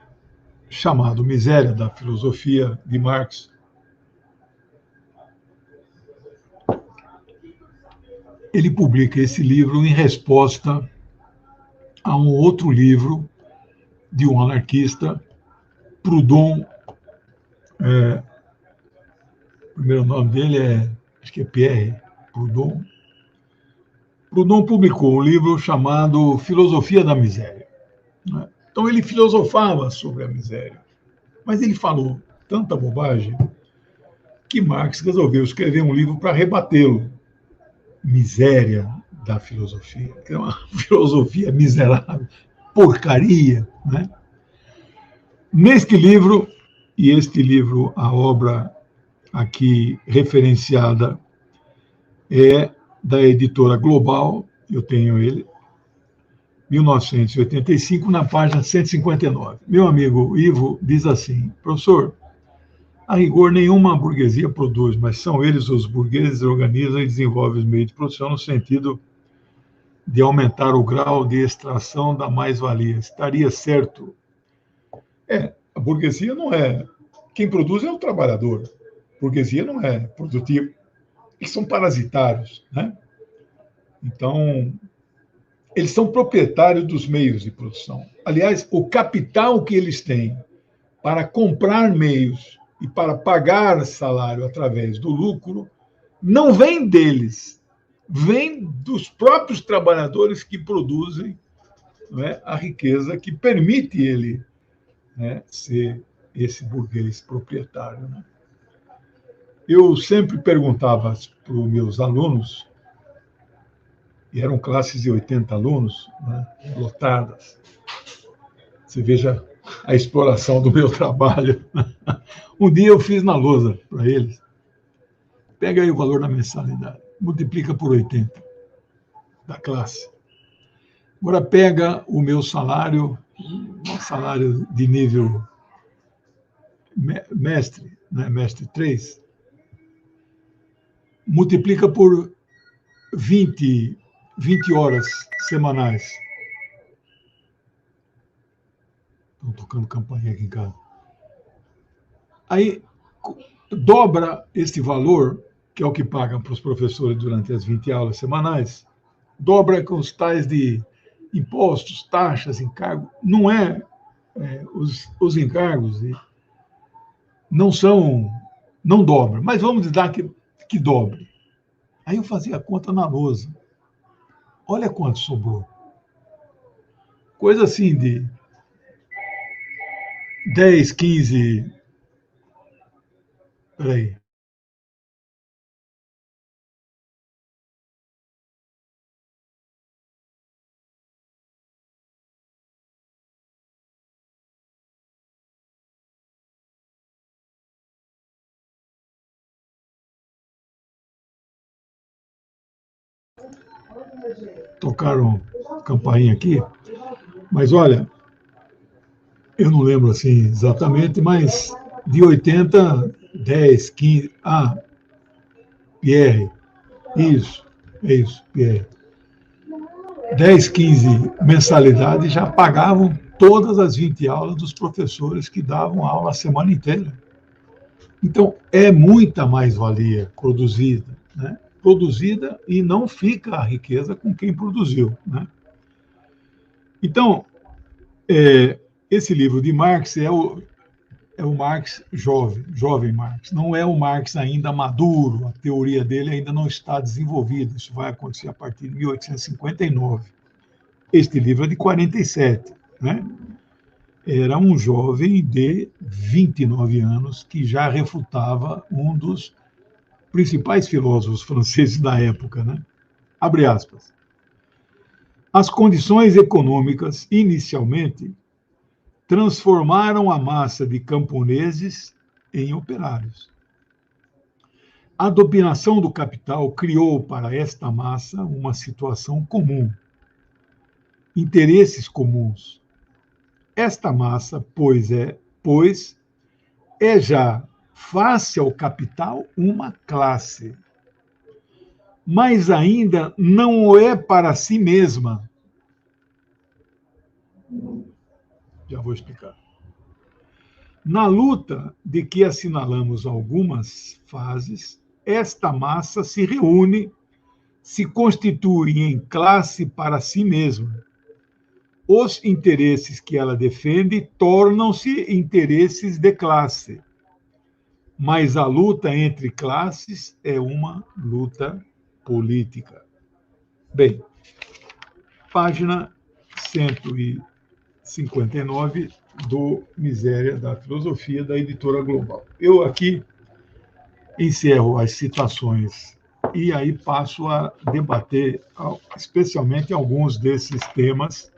chamado Miséria, da Filosofia de Marx. Ele publica esse livro em resposta a um outro livro de um anarquista, Proudhon. O primeiro nome dele acho que é Pierre Proudhon. Proudhon publicou um livro chamado Filosofia da Miséria. Então, ele filosofava sobre a miséria, mas ele falou tanta bobagem que Marx resolveu escrever um livro para rebatê-lo. Miséria da filosofia, que é uma filosofia miserável, porcaria, né? Neste livro, e este livro, a obra aqui referenciada é da editora Global, eu tenho ele, 1985, na página 159. Meu amigo Ivo diz assim: professor, a rigor nenhuma burguesia produz, mas são eles, os burgueses, organizam e desenvolvem os meios de produção no sentido de aumentar o grau de extração da mais-valia. Estaria certo? A burguesia não é... Quem produz é o trabalhador. A burguesia não é produtiva. Eles são parasitários, né? Então, eles são proprietários dos meios de produção. Aliás, o capital que eles têm para comprar meios e para pagar salário através do lucro não vem deles, vem dos próprios trabalhadores que produzem, né, a riqueza que permite ele, né, ser esse burguês proprietário, né? Eu sempre perguntava para os meus alunos, e eram classes de 80 alunos, né, lotadas. Você veja a exploração do meu trabalho. Um dia eu fiz na lousa para eles. Pega aí o valor da mensalidade, multiplica por 80 da classe. Agora pega o meu salário, um salário de nível mestre, né, mestre 3, multiplica por 20 horas semanais. Estão tocando campainha aqui em casa. Aí dobra este valor, que é o que pagam para os professores durante as 20 aulas semanais, dobra com os tais de impostos, taxas, encargos. Não os encargos não dobram, mas vamos dar que dobre. Aí eu fazia a conta na lousa. Olha quanto sobrou. Coisa assim de 10, 15... Peraí. Tocaram campainha aqui, mas olha, eu não lembro assim exatamente, mas de 80, 10, 15... Pierre, isso, Pierre. 10, 15 mensalidades já pagavam todas as 20 aulas dos professores que davam aula a semana inteira. Então, é muita mais-valia produzida, né? Produzida e não fica a riqueza com quem produziu, né? Então, esse livro de Marx é o Marx jovem Marx. Não é o Marx ainda maduro, a teoria dele ainda não está desenvolvida. Isso vai acontecer a partir de 1859. Este livro é de 47, né? Era um jovem de 29 anos que já refutava um dos principais filósofos franceses da época, né? Abre aspas. As condições econômicas, inicialmente, transformaram a massa de camponeses em operários. A dominação do capital criou para esta massa uma situação comum, interesses comuns. Esta massa, pois é já face ao capital uma classe, mas ainda não o é para si mesma. Já vou explicar. Na luta de que assinalamos algumas fases, esta massa se reúne, se constitui em classe para si mesma. Os interesses que ela defende tornam-se interesses de classe. Mas a luta entre classes é uma luta política. Bem, página 159 do Miséria da Filosofia, da Editora Global. Eu aqui encerro as citações e aí passo a debater especialmente alguns desses temas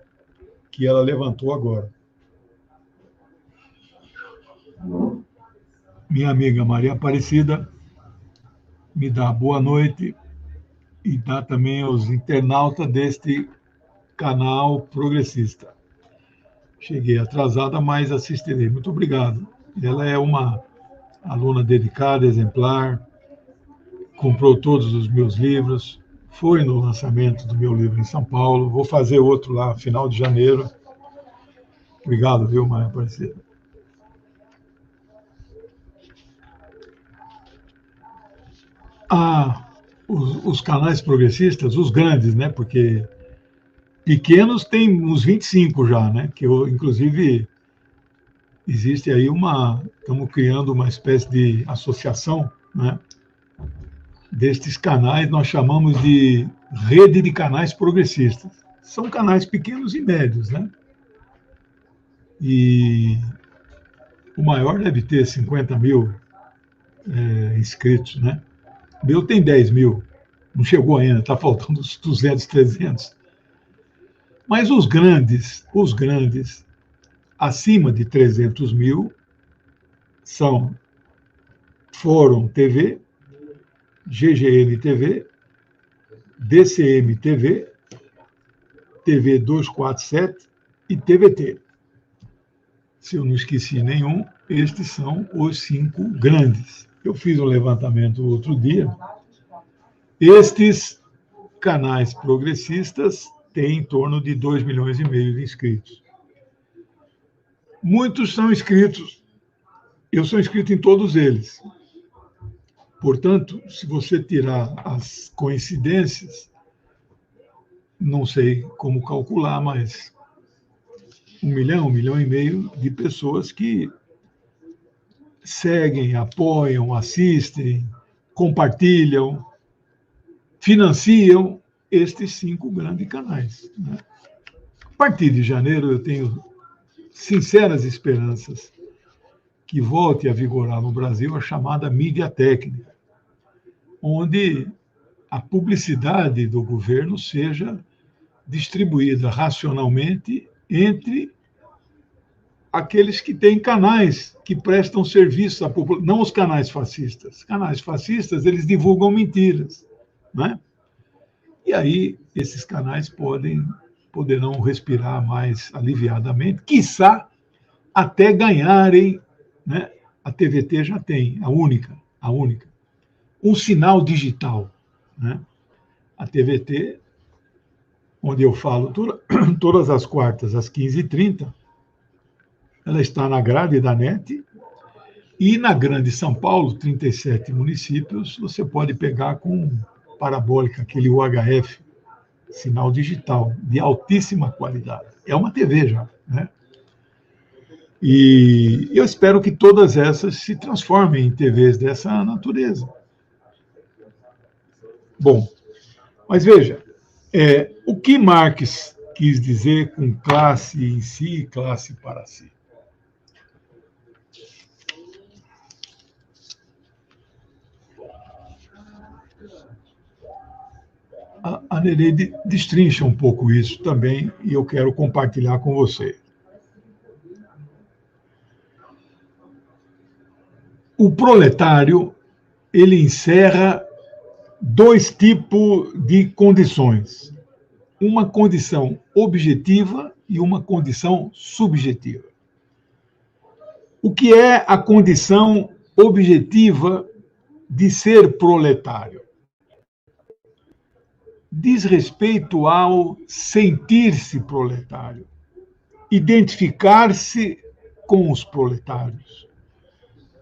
que ela levantou agora. Minha amiga Maria Aparecida me dá boa noite e dá também aos internautas deste canal progressista. Cheguei atrasada, mas assistirei. Muito obrigado. Ela é uma aluna dedicada, exemplar, comprou todos os meus livros, foi no lançamento do meu livro em São Paulo, vou fazer outro lá, final de janeiro. Obrigado, viu, Maria Aparecida? Os canais progressistas, os grandes, né? Porque pequenos tem uns 25 já, né? Que eu, inclusive, existe aí estamos criando uma espécie de associação, né? Destes canais, nós chamamos de rede de canais progressistas. São canais pequenos e médios, né? E o maior deve ter 50 mil inscritos, né? O meu tem 10 mil, não chegou ainda, está faltando uns 200, 300. Mas os grandes, acima de 300 mil, são Fórum TV, GGN TV, DCM TV, TV 247 e TVT. Se eu não esqueci nenhum, estes são os 5 grandes. Eu fiz um levantamento outro dia. Estes canais progressistas têm em torno de 2,5 milhões de inscritos. Muitos são inscritos. Eu sou inscrito em todos eles. Portanto, se você tirar as coincidências, não sei como calcular, mas 1 milhão, 1,5 milhão de pessoas que seguem, apoiam, assistem, compartilham, financiam estes 5 grandes canais, né? A partir de janeiro, eu tenho sinceras esperanças que volte a vigorar no Brasil a chamada mídia técnica, onde a publicidade do governo seja distribuída racionalmente entre aqueles que têm canais que prestam serviço à população, não os canais fascistas. Canais fascistas, eles divulgam mentiras, né? E aí esses canais poderão respirar mais aliviadamente, quiçá até ganharem, né? A TVT já tem, a única, um sinal digital, né? A TVT, onde eu falo todas as quartas às 15h30, ela está na grade da NET, e na Grande São Paulo, 37 municípios, você pode pegar com parabólica, aquele UHF, sinal digital, de altíssima qualidade. É uma TV já, né? E eu espero que todas essas se transformem em TVs dessa natureza. Bom, mas veja, o que Marx quis dizer com classe em si e classe para si? A Nereide destrincha um pouco isso também, e eu quero compartilhar com você. o proletário ele encerra dois tipos de condições: uma condição objetiva e uma condição subjetiva. O que é a condição objetiva de ser proletário? Diz respeito ao sentir-se proletário, identificar-se com os proletários,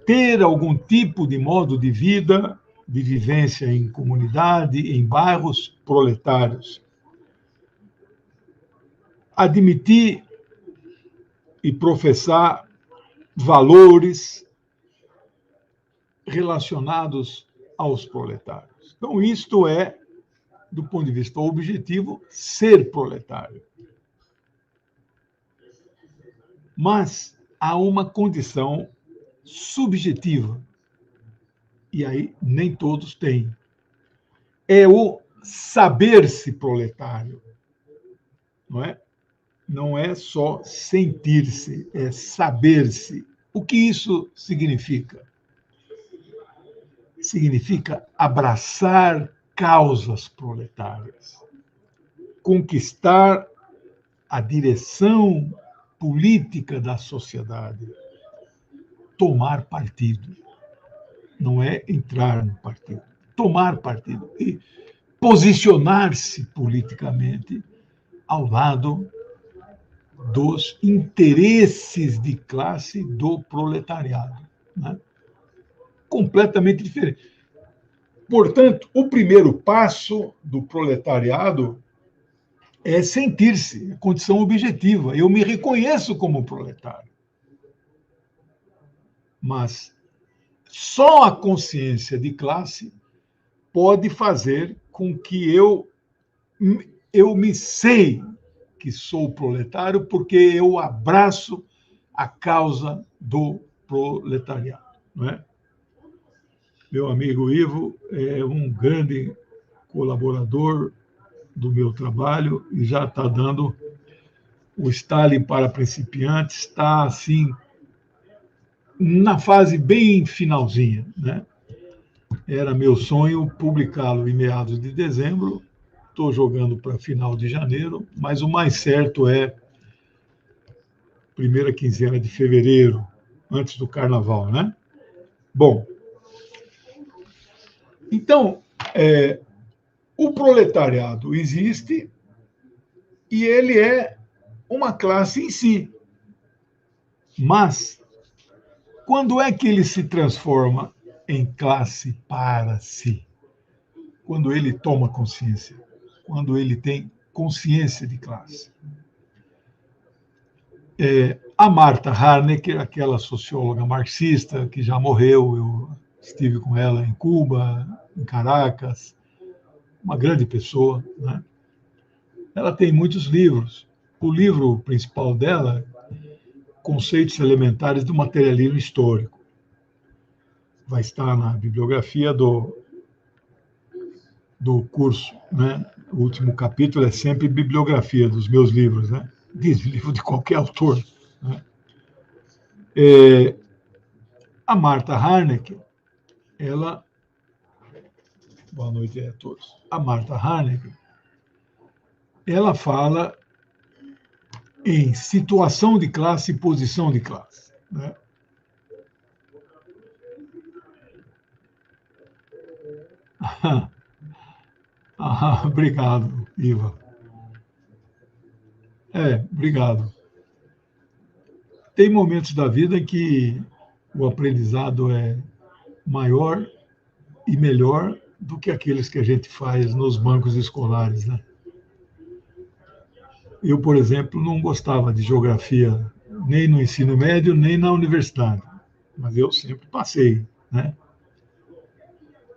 ter algum tipo de modo de vida, de vivência em comunidade, em bairros proletários, admitir e professar valores relacionados aos proletários. Então, isto é, do ponto de vista objetivo, ser proletário. Mas há uma condição subjetiva, e aí nem todos têm. É o saber-se proletário, não é? Não é só sentir-se, é saber-se. O que isso significa? Significa abraçar causas proletárias, conquistar a direção política da sociedade, tomar partido. Não é entrar no partido, tomar partido e posicionar-se politicamente ao lado dos interesses de classe do proletariado, né? Completamente diferente. Portanto, o primeiro passo do proletariado é sentir-se, é condição objetiva. Eu me reconheço como proletário. Mas só a consciência de classe pode fazer com que eu me sei que sou proletário, porque eu abraço a causa do proletariado, não é? Meu amigo Ivo é um grande colaborador do meu trabalho e já está dando o Stalin para principiantes, está assim na fase bem finalzinha, né? Era meu sonho publicá-lo em meados de dezembro. Estou jogando para final de janeiro, mas o mais certo é primeira quinzena de fevereiro, antes do carnaval, né? Bom, então, o proletariado existe e ele é uma classe em si. Mas, quando é que ele se transforma em classe para si? Quando ele toma consciência, quando ele tem consciência de classe. A Martha Harnecker, aquela socióloga marxista que já morreu, eu estive com ela em Cuba, em Caracas, uma grande pessoa, né? Ela tem muitos livros. O livro principal dela, Conceitos Elementares do Materialismo Histórico, vai estar na bibliografia do curso, né? O último capítulo é sempre bibliografia dos meus livros, né? Diz livro de qualquer autor, né? A Martha Harnecker, ela... Boa noite a todos. A Martha Harnecker, ela fala em situação de classe e posição de classe, né? Obrigado, Iva. Obrigado. Tem momentos da vida em que o aprendizado é maior e melhor do que aqueles que a gente faz nos bancos escolares, né? Eu, por exemplo, não gostava de geografia nem no ensino médio, nem na universidade, mas eu sempre passei, né?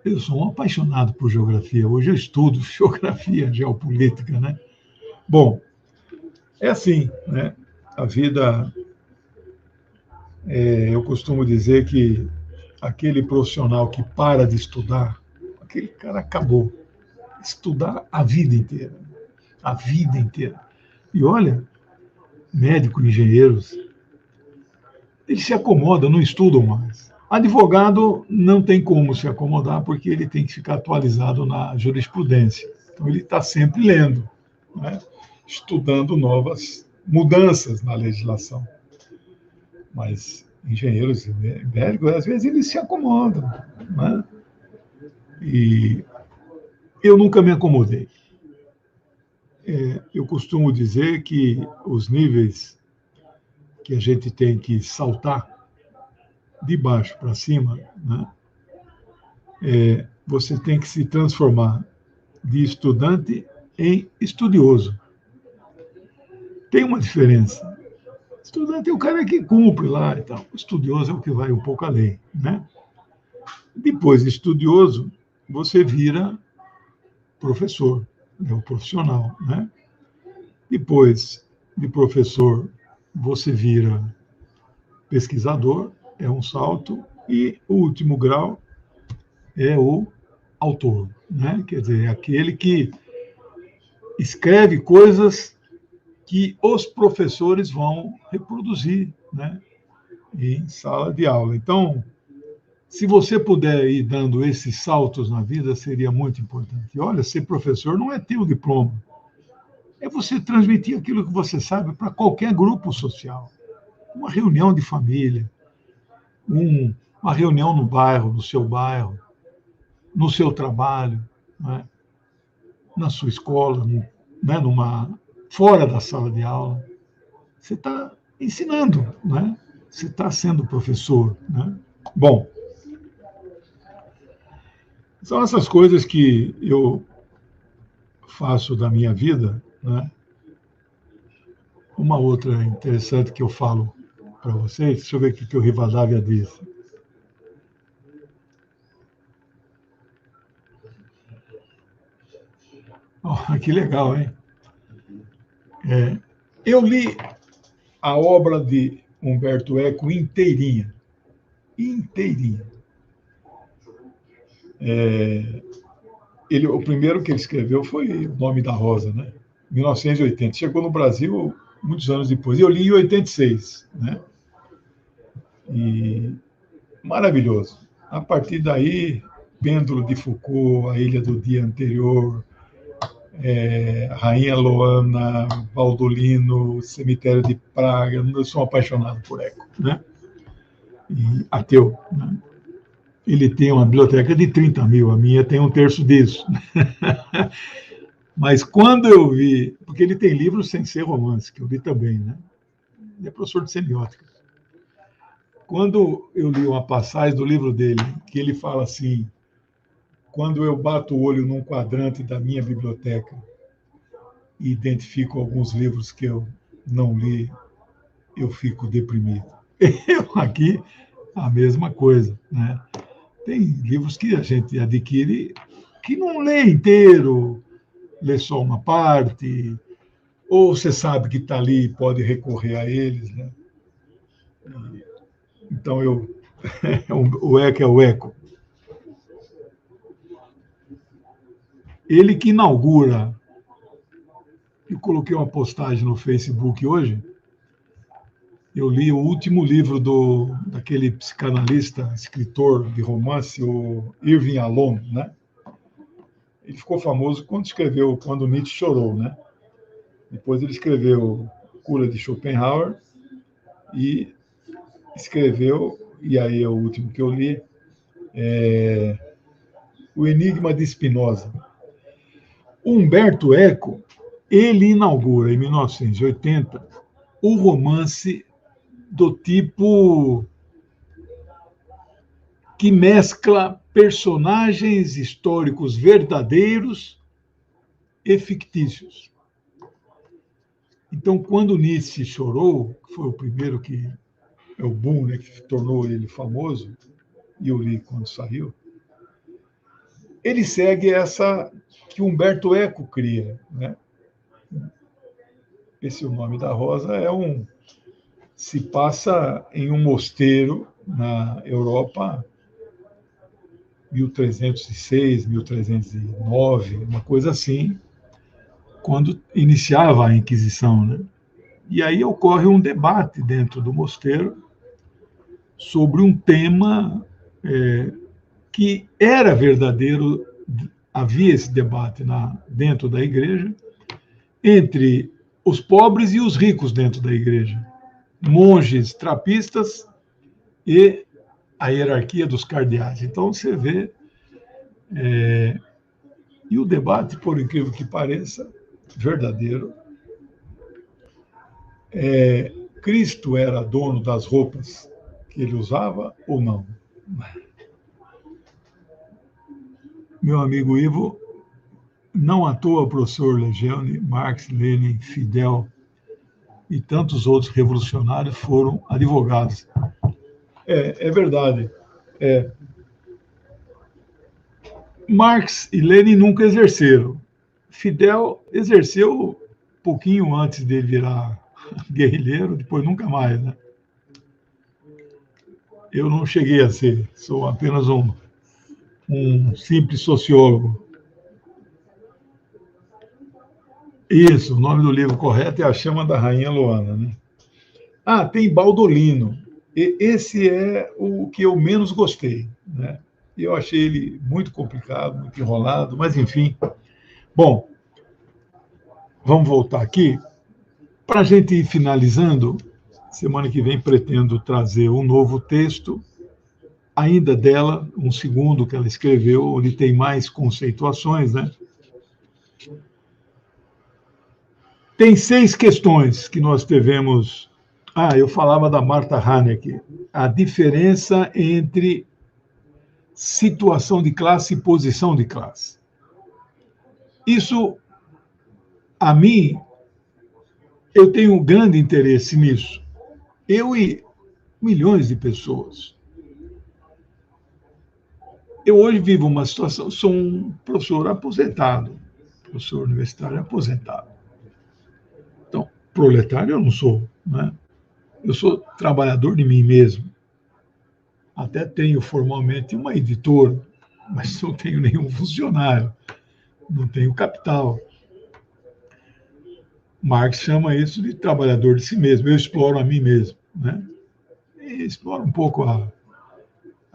Eu sou um apaixonado por geografia. Hoje eu estudo geografia, geopolítica, né? Bom, é assim, né? A vida, eu costumo dizer que aquele profissional que para de estudar, aquele cara acabou. Estudar a vida inteira. A vida inteira. E olha, médicos, engenheiros, eles se acomodam, não estudam mais. Advogado não tem como se acomodar, porque ele tem que ficar atualizado na jurisprudência. Então, ele está sempre lendo, né? Estudando novas mudanças na legislação. Mas engenheiros e médicos, às vezes, eles se acomodam, né? E eu nunca me acomodei. Eu costumo dizer que os níveis que a gente tem que saltar de baixo para cima, né? Você tem que se transformar de estudante em estudioso. Tem uma diferença. Estudante é o cara que cumpre lá e tal. O estudioso é o que vai um pouco além, né? Depois de estudioso, você vira professor, é o profissional, né? Depois de professor, você vira pesquisador, é um salto, e o último grau é o autor, né? Quer dizer, é aquele que escreve coisas que os professores vão reproduzir, né? Em sala de aula. Então, se você puder ir dando esses saltos na vida, seria muito importante. E olha, ser professor não é ter o diploma, é você transmitir aquilo que você sabe para qualquer grupo social. Uma reunião de família, uma reunião no bairro, no seu bairro, no seu trabalho, né? Na sua escola, né? Fora da sala de aula. Você está ensinando, né? Você está sendo professor, né? Bom, são essas coisas que eu faço da minha vida, né? Uma outra interessante que eu falo para vocês, deixa eu ver o que o Rivadavia disse. Oh, que legal, hein? Eu li a obra de Humberto Eco inteirinha. Inteirinha. O primeiro que ele escreveu foi O Nome da Rosa, né? 1980. Chegou no Brasil muitos anos depois. Eu li em 86, né? E maravilhoso. A partir daí, Pêndulo de Foucault, A Ilha do Dia Anterior, Rainha Loana, Baldolino, Cemitério de Praga. Eu sou apaixonado por Eco, né? E ateu, né? Ele tem uma biblioteca de 30 mil, a minha tem um terço disso. Mas quando eu vi, porque ele tem livros sem ser romance, que eu li também, né? Ele é professor de semiótica. Quando eu li uma passagem do livro dele, que ele fala assim: quando eu bato o olho num quadrante da minha biblioteca e identifico alguns livros que eu não li, eu fico deprimido. Eu aqui, a mesma coisa, né? Tem livros que a gente adquire que não lê inteiro, lê só uma parte, ou você sabe que está ali e pode recorrer a eles, né? Então, o Eco é o Eco. Ele que inaugura, eu coloquei uma postagem no Facebook hoje, eu li o último livro daquele psicanalista, escritor de romance, o Irving Yalom, né? Ele ficou famoso quando escreveu Quando Nietzsche Chorou, né? Depois ele escreveu Cura de Schopenhauer e escreveu, e aí é o último que eu li, O Enigma de Spinoza. Humberto Eco, ele inaugura, em 1980, o romance do tipo que mescla personagens históricos verdadeiros e fictícios. Então, quando Nietzsche chorou, que foi o primeiro que é o boom, né, que tornou ele famoso, e eu li quando saiu, ele segue essa que Humberto Eco cria, né? Esse O Nome da Rosa se passa em um mosteiro na Europa, 1306, 1309, uma coisa assim, quando iniciava a Inquisição, né? E aí ocorre um debate dentro do mosteiro sobre um tema que era verdadeiro. Havia esse debate dentro da igreja entre os pobres e os ricos dentro da igreja, monges trapistas e a hierarquia dos cardeais. Então você vê, e o debate, por incrível que pareça, verdadeiro, Cristo era dono das roupas que ele usava ou não? Meu amigo Ivo, não à toa o professor Lejeune, Marx, Lenin, Fidel e tantos outros revolucionários foram advogados. É verdade. Marx e Lenin nunca exerceram. Fidel exerceu pouquinho antes dele virar guerrilheiro, depois nunca mais, né? Eu não cheguei a ser, sou apenas um simples sociólogo. Isso, o nome do livro correto é A Chama da Rainha Loana, né? Tem Baldolino. Esse é o que eu menos gostei, né? Eu achei ele muito complicado, muito enrolado, mas enfim. Bom, vamos voltar aqui. Para a gente ir finalizando, semana que vem pretendo trazer um novo texto, ainda dela, um segundo que ela escreveu, onde tem mais conceituações, né? Tem 6 questões que nós devemos. Eu falava da Martha Haneke, a diferença entre situação de classe e posição de classe. Isso, a mim, eu tenho um grande interesse nisso. Eu e milhões de pessoas. Eu hoje vivo uma situação, sou um professor aposentado, professor universitário aposentado. Então, proletário eu não sou, né? Eu sou trabalhador de mim mesmo. Até tenho formalmente uma editora, mas não tenho nenhum funcionário, não tenho capital. Marx chama isso de trabalhador de si mesmo. Eu exploro a mim mesmo, né? E exploro um pouco a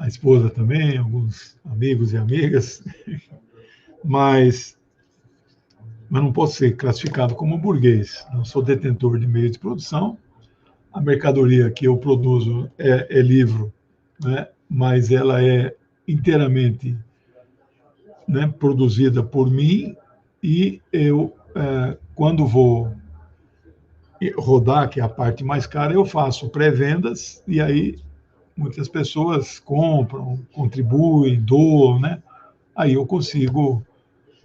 esposa também, alguns amigos e amigas, mas não posso ser classificado como burguês. Não sou detentor de meio de produção. A mercadoria que eu produzo é livro, né? Mas ela é inteiramente, né, produzida por mim e eu, quando vou rodar, que é a parte mais cara, eu faço pré-vendas e aí muitas pessoas compram, contribuem, doam, né? Aí eu consigo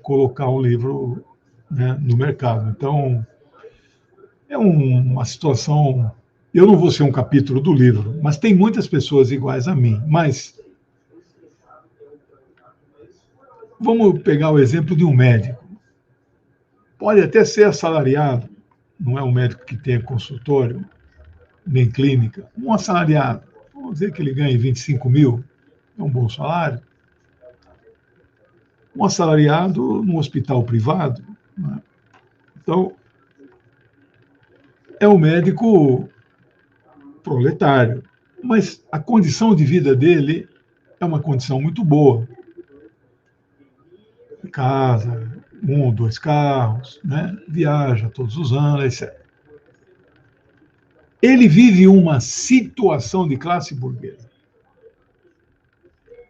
colocar um livro, né, no mercado. Então, é uma situação. Eu não vou ser um capítulo do livro, mas tem muitas pessoas iguais a mim. Mas vamos pegar o exemplo de um médico. Pode até ser assalariado, não é um médico que tenha consultório, nem clínica. Um assalariado, vamos dizer que ele ganha 25 mil, é um bom salário. Um assalariado num hospital privado, né? Então, é um médico proletário, mas a condição de vida dele é uma condição muito boa. Casa, 1 ou 2 carros, né? Viaja todos os anos, etc. Ele vive uma situação de classe burguesa.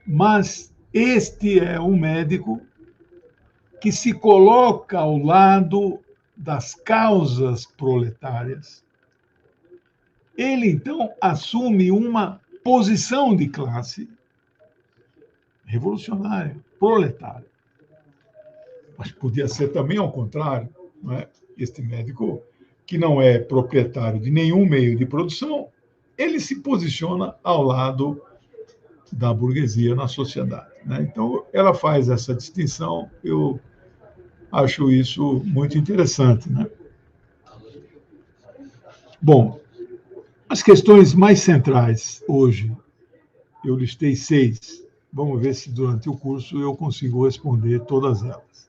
Mas este é um médico que se coloca ao lado das causas proletárias. Ele, então, assume uma posição de classe revolucionária, proletária. Mas podia ser também ao contrário, não é? Este médico, que não é proprietário de nenhum meio de produção, ele se posiciona ao lado da burguesia na sociedade, né? Então, ela faz essa distinção, eu acho isso muito interessante, né? Bom, as questões mais centrais hoje, eu listei 6. Vamos ver se durante o curso eu consigo responder todas elas.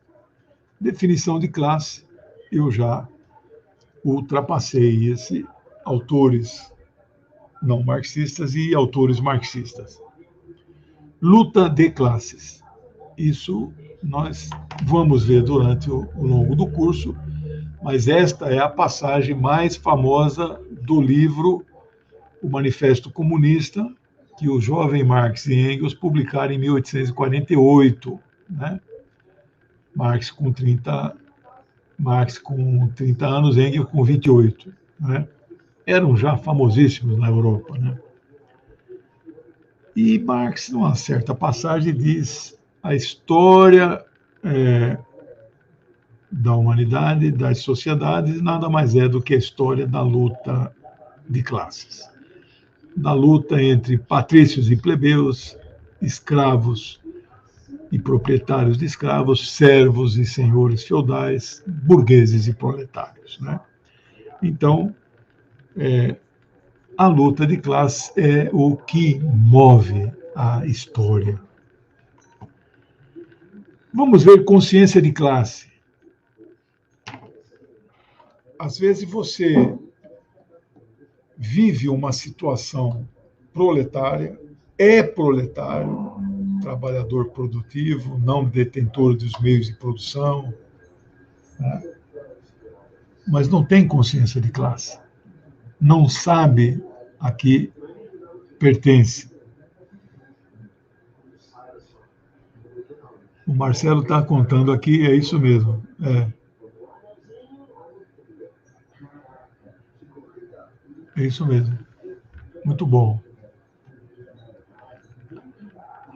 Definição de classe, eu já ultrapassei esse. Autores não marxistas e autores marxistas. Luta de classes. Isso nós vamos ver durante o longo do curso, mas esta é a passagem mais famosa do livro O Manifesto Comunista, que o jovem Marx e Engels publicaram em 1848, né? Marx com 30 anos, Engels com 28, né? Eram já famosíssimos na Europa, né? E Marx, numa certa passagem, diz a história da humanidade, das sociedades, nada mais é do que a história da luta de classes. Da luta entre patrícios e plebeus, escravos e proprietários de escravos, servos e senhores feudais, burgueses e proletários, né? Então, a luta de classes é o que move a história. Vamos ver consciência de classe. Às vezes você vive uma situação proletária, é proletário, trabalhador produtivo, não detentor dos meios de produção, né? Mas não tem consciência de classe, não sabe a que pertence. O Marcelo está contando aqui, é isso mesmo. É isso mesmo. Muito bom.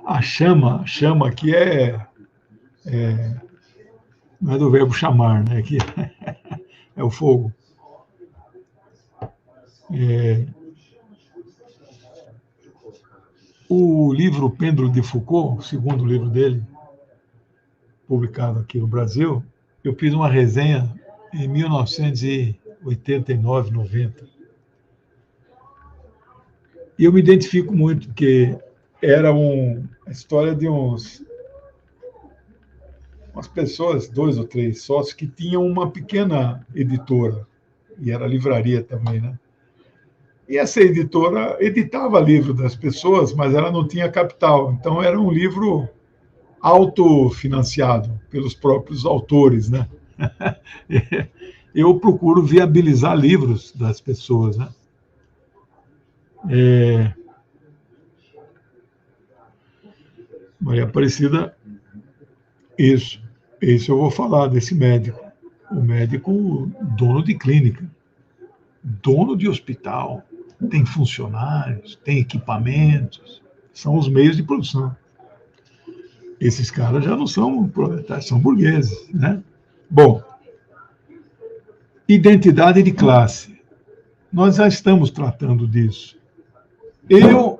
A chama aqui não é do verbo chamar, né? Aqui é o fogo. O livro Pêndulo de Foucault, o segundo livro dele, publicado aqui no Brasil, eu fiz uma resenha em 1989, 90. E eu me identifico muito, porque era a história de umas pessoas, 2 ou 3 sócios, que tinham uma pequena editora, e era livraria também, né? E essa editora editava livro das pessoas, mas ela não tinha capital, então era um livro autofinanciado pelos próprios autores, né? Eu procuro viabilizar livros das pessoas, né? Maria Aparecida, isso eu vou falar desse médico. O médico dono de clínica, dono de hospital, tem funcionários, tem equipamentos, são os meios de produção. Esses caras já não são proletários, são burgueses, né? Bom, identidade de classe. Nós já estamos tratando disso. Eu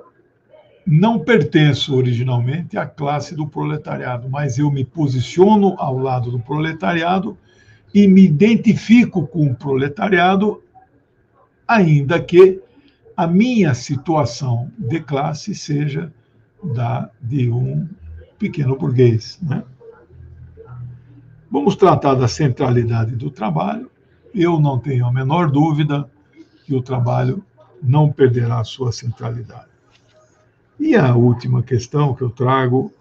não pertenço originalmente à classe do proletariado, mas eu me posiciono ao lado do proletariado e me identifico com o proletariado, ainda que a minha situação de classe seja de um pequeno burguês, né? Vamos tratar da centralidade do trabalho. Eu não tenho a menor dúvida que o trabalho não perderá a sua centralidade. E a última questão que eu trago,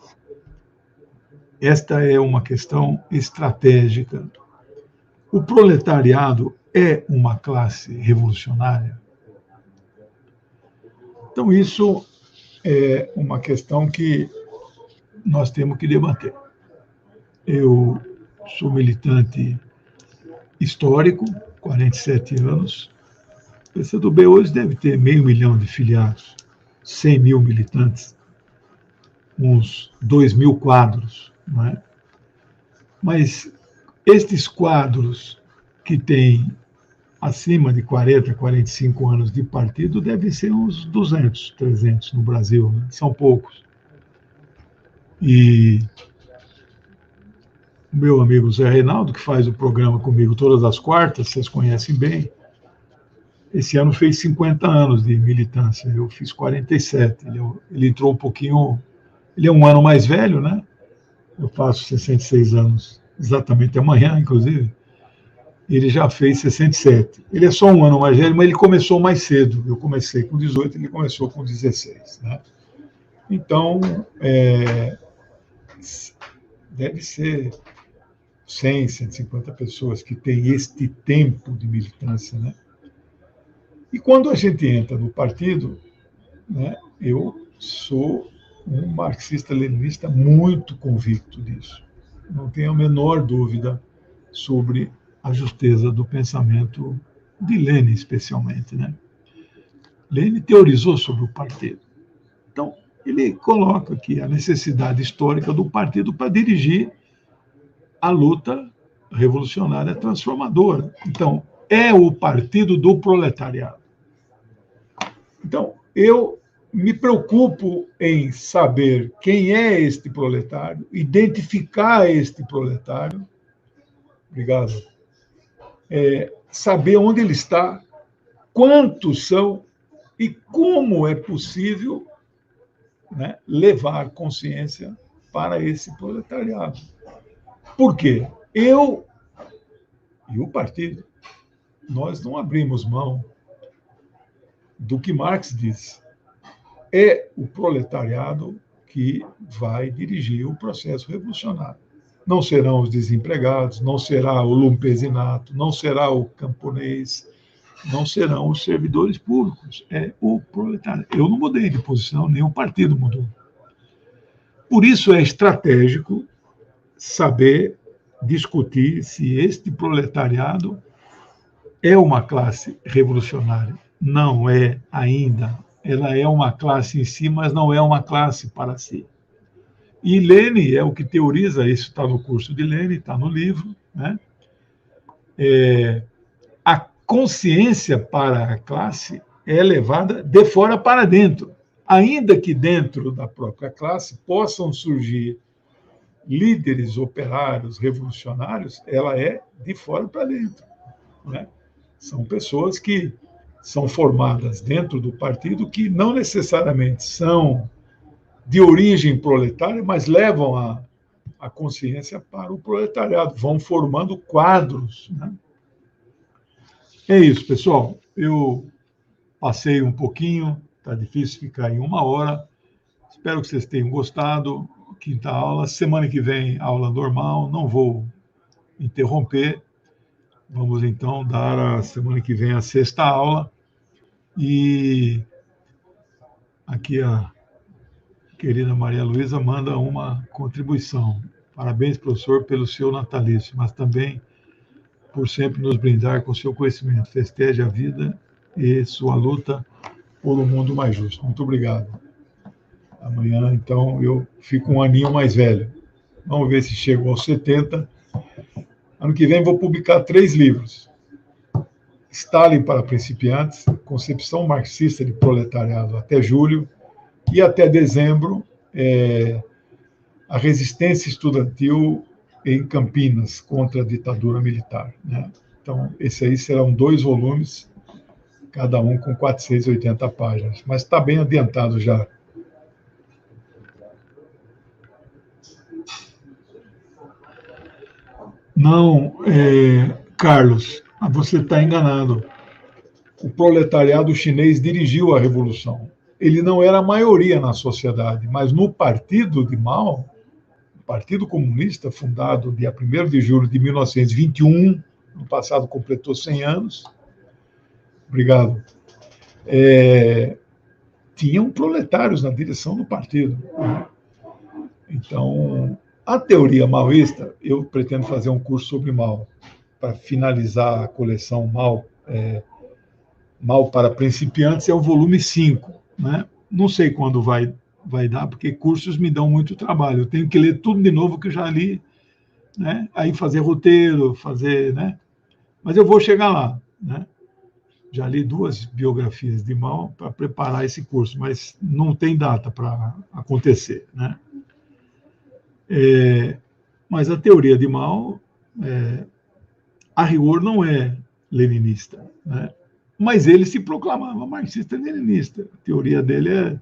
esta é uma questão estratégica. O proletariado é uma classe revolucionária? Então, isso é uma questão que nós temos que debater. Eu sou militante histórico, 47 anos. O PCdoB hoje deve ter 500 mil de filiados, 100 mil militantes, uns 2 mil quadros, não é? Mas estes quadros que têm acima de 40, 45 anos de partido devem ser uns 200, 300 no Brasil, né? São poucos. E o meu amigo Zé Reinaldo, que faz o programa comigo todas as quartas, vocês conhecem bem, esse ano fez 50 anos de militância, eu fiz 47. Ele entrou um pouquinho, ele é um ano mais velho, né? Eu faço 66 anos, exatamente amanhã, inclusive. ele já fez 67. Ele é só um ano mais velho, mas ele começou mais cedo. Eu comecei com 18, ele começou com 16. Né? Então, deve ser 100, 150 pessoas que têm este tempo de militância. Né? E quando a gente entra no partido, né, eu sou um marxista-leninista muito convicto disso. Não tenho a menor dúvida sobre a justeza do pensamento de Lenin, especialmente. Né? Lenin teorizou sobre o partido. Então, ele coloca aqui a necessidade histórica do partido para dirigir a luta revolucionária transformadora. Então, é o partido do proletariado. Então, eu me preocupo em saber quem é este proletário, identificar este proletário, obrigado, saber onde ele está, quantos são e como é possível, né, levar consciência para esse proletariado. Por quê? Eu e o partido, nós não abrimos mão do que Marx diz. É o proletariado que vai dirigir o processo revolucionário. Não serão os desempregados, não será o lumpesinato, não será o camponês, não serão os servidores públicos. É o proletariado. Eu não mudei de posição, nem o partido mudou. Por isso é estratégico saber discutir se este proletariado é uma classe revolucionária. Não é ainda. Ela é uma classe em si, mas não é uma classe para si. E Lenin é o que teoriza, isso está no curso de Lenin, está no livro, né? A consciência para a classe é levada de fora para dentro, ainda que dentro da própria classe possam surgir líderes operários, revolucionários, ela é de fora para dentro. Né? São pessoas que são formadas dentro do partido que não necessariamente são de origem proletária, mas levam a consciência para o proletariado, vão formando quadros. Né? É isso, pessoal. Eu passei um pouquinho, está difícil ficar em 1 hora. Espero que vocês tenham gostado. Quinta aula, semana que vem, aula normal, não vou interromper. Vamos, então, dar a semana que vem a sexta aula. E aqui a querida Maria Luísa manda uma contribuição. Parabéns, professor, pelo seu natalício, mas também por sempre nos brindar com seu conhecimento. Festeje a vida e sua luta por um mundo mais justo. Muito obrigado. Amanhã, então, eu fico um aninho mais velho. Vamos ver se chego aos 70. Ano que vem vou publicar 3 livros. Stalin para principiantes, Concepção Marxista de Proletariado até julho, e até dezembro, a resistência estudantil em Campinas contra a ditadura militar. Né? Então, esse aí serão 2 volumes, cada um com 480 páginas, mas está bem adiantado já. Não, Carlos, você está enganado. O proletariado chinês dirigiu a revolução. Ele não era a maioria na sociedade, mas no partido de Mao, o Partido Comunista, fundado dia 1º de julho de 1921, no passado completou 100 anos, obrigado, tinham proletários na direção do partido. Então, a teoria maoísta, eu pretendo fazer um curso sobre Mao, para finalizar a coleção Mao, Mao para principiantes, é o volume 5. Né? Não sei quando vai dar, porque cursos me dão muito trabalho. Eu tenho que ler tudo de novo que eu já li, né? Aí fazer roteiro, fazer, né? Mas eu vou chegar lá, né? Já li 2 biografias de Mao para preparar esse curso, mas não tem data para acontecer, né? Mas a teoria de Mao, a rigor, não é leninista, né? Mas ele se proclamava marxista-leninista. A teoria dele é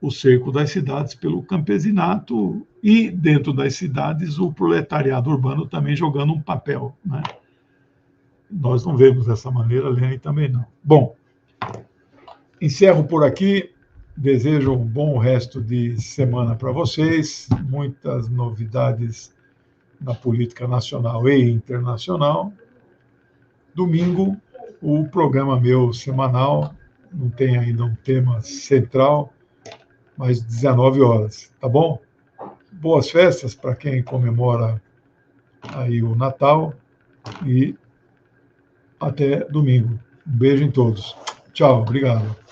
o cerco das cidades pelo campesinato e, dentro das cidades, o proletariado urbano também jogando um papel. Né? nós não vemos dessa maneira, a Lene também não. Bom, encerro por aqui. Desejo um bom resto de semana para vocês. Muitas novidades na política nacional e internacional. Domingo, o programa meu semanal, não tem ainda um tema central, mas 19 horas, tá bom? Boas festas para quem comemora aí o Natal e até domingo. Um beijo em todos. Tchau, obrigado.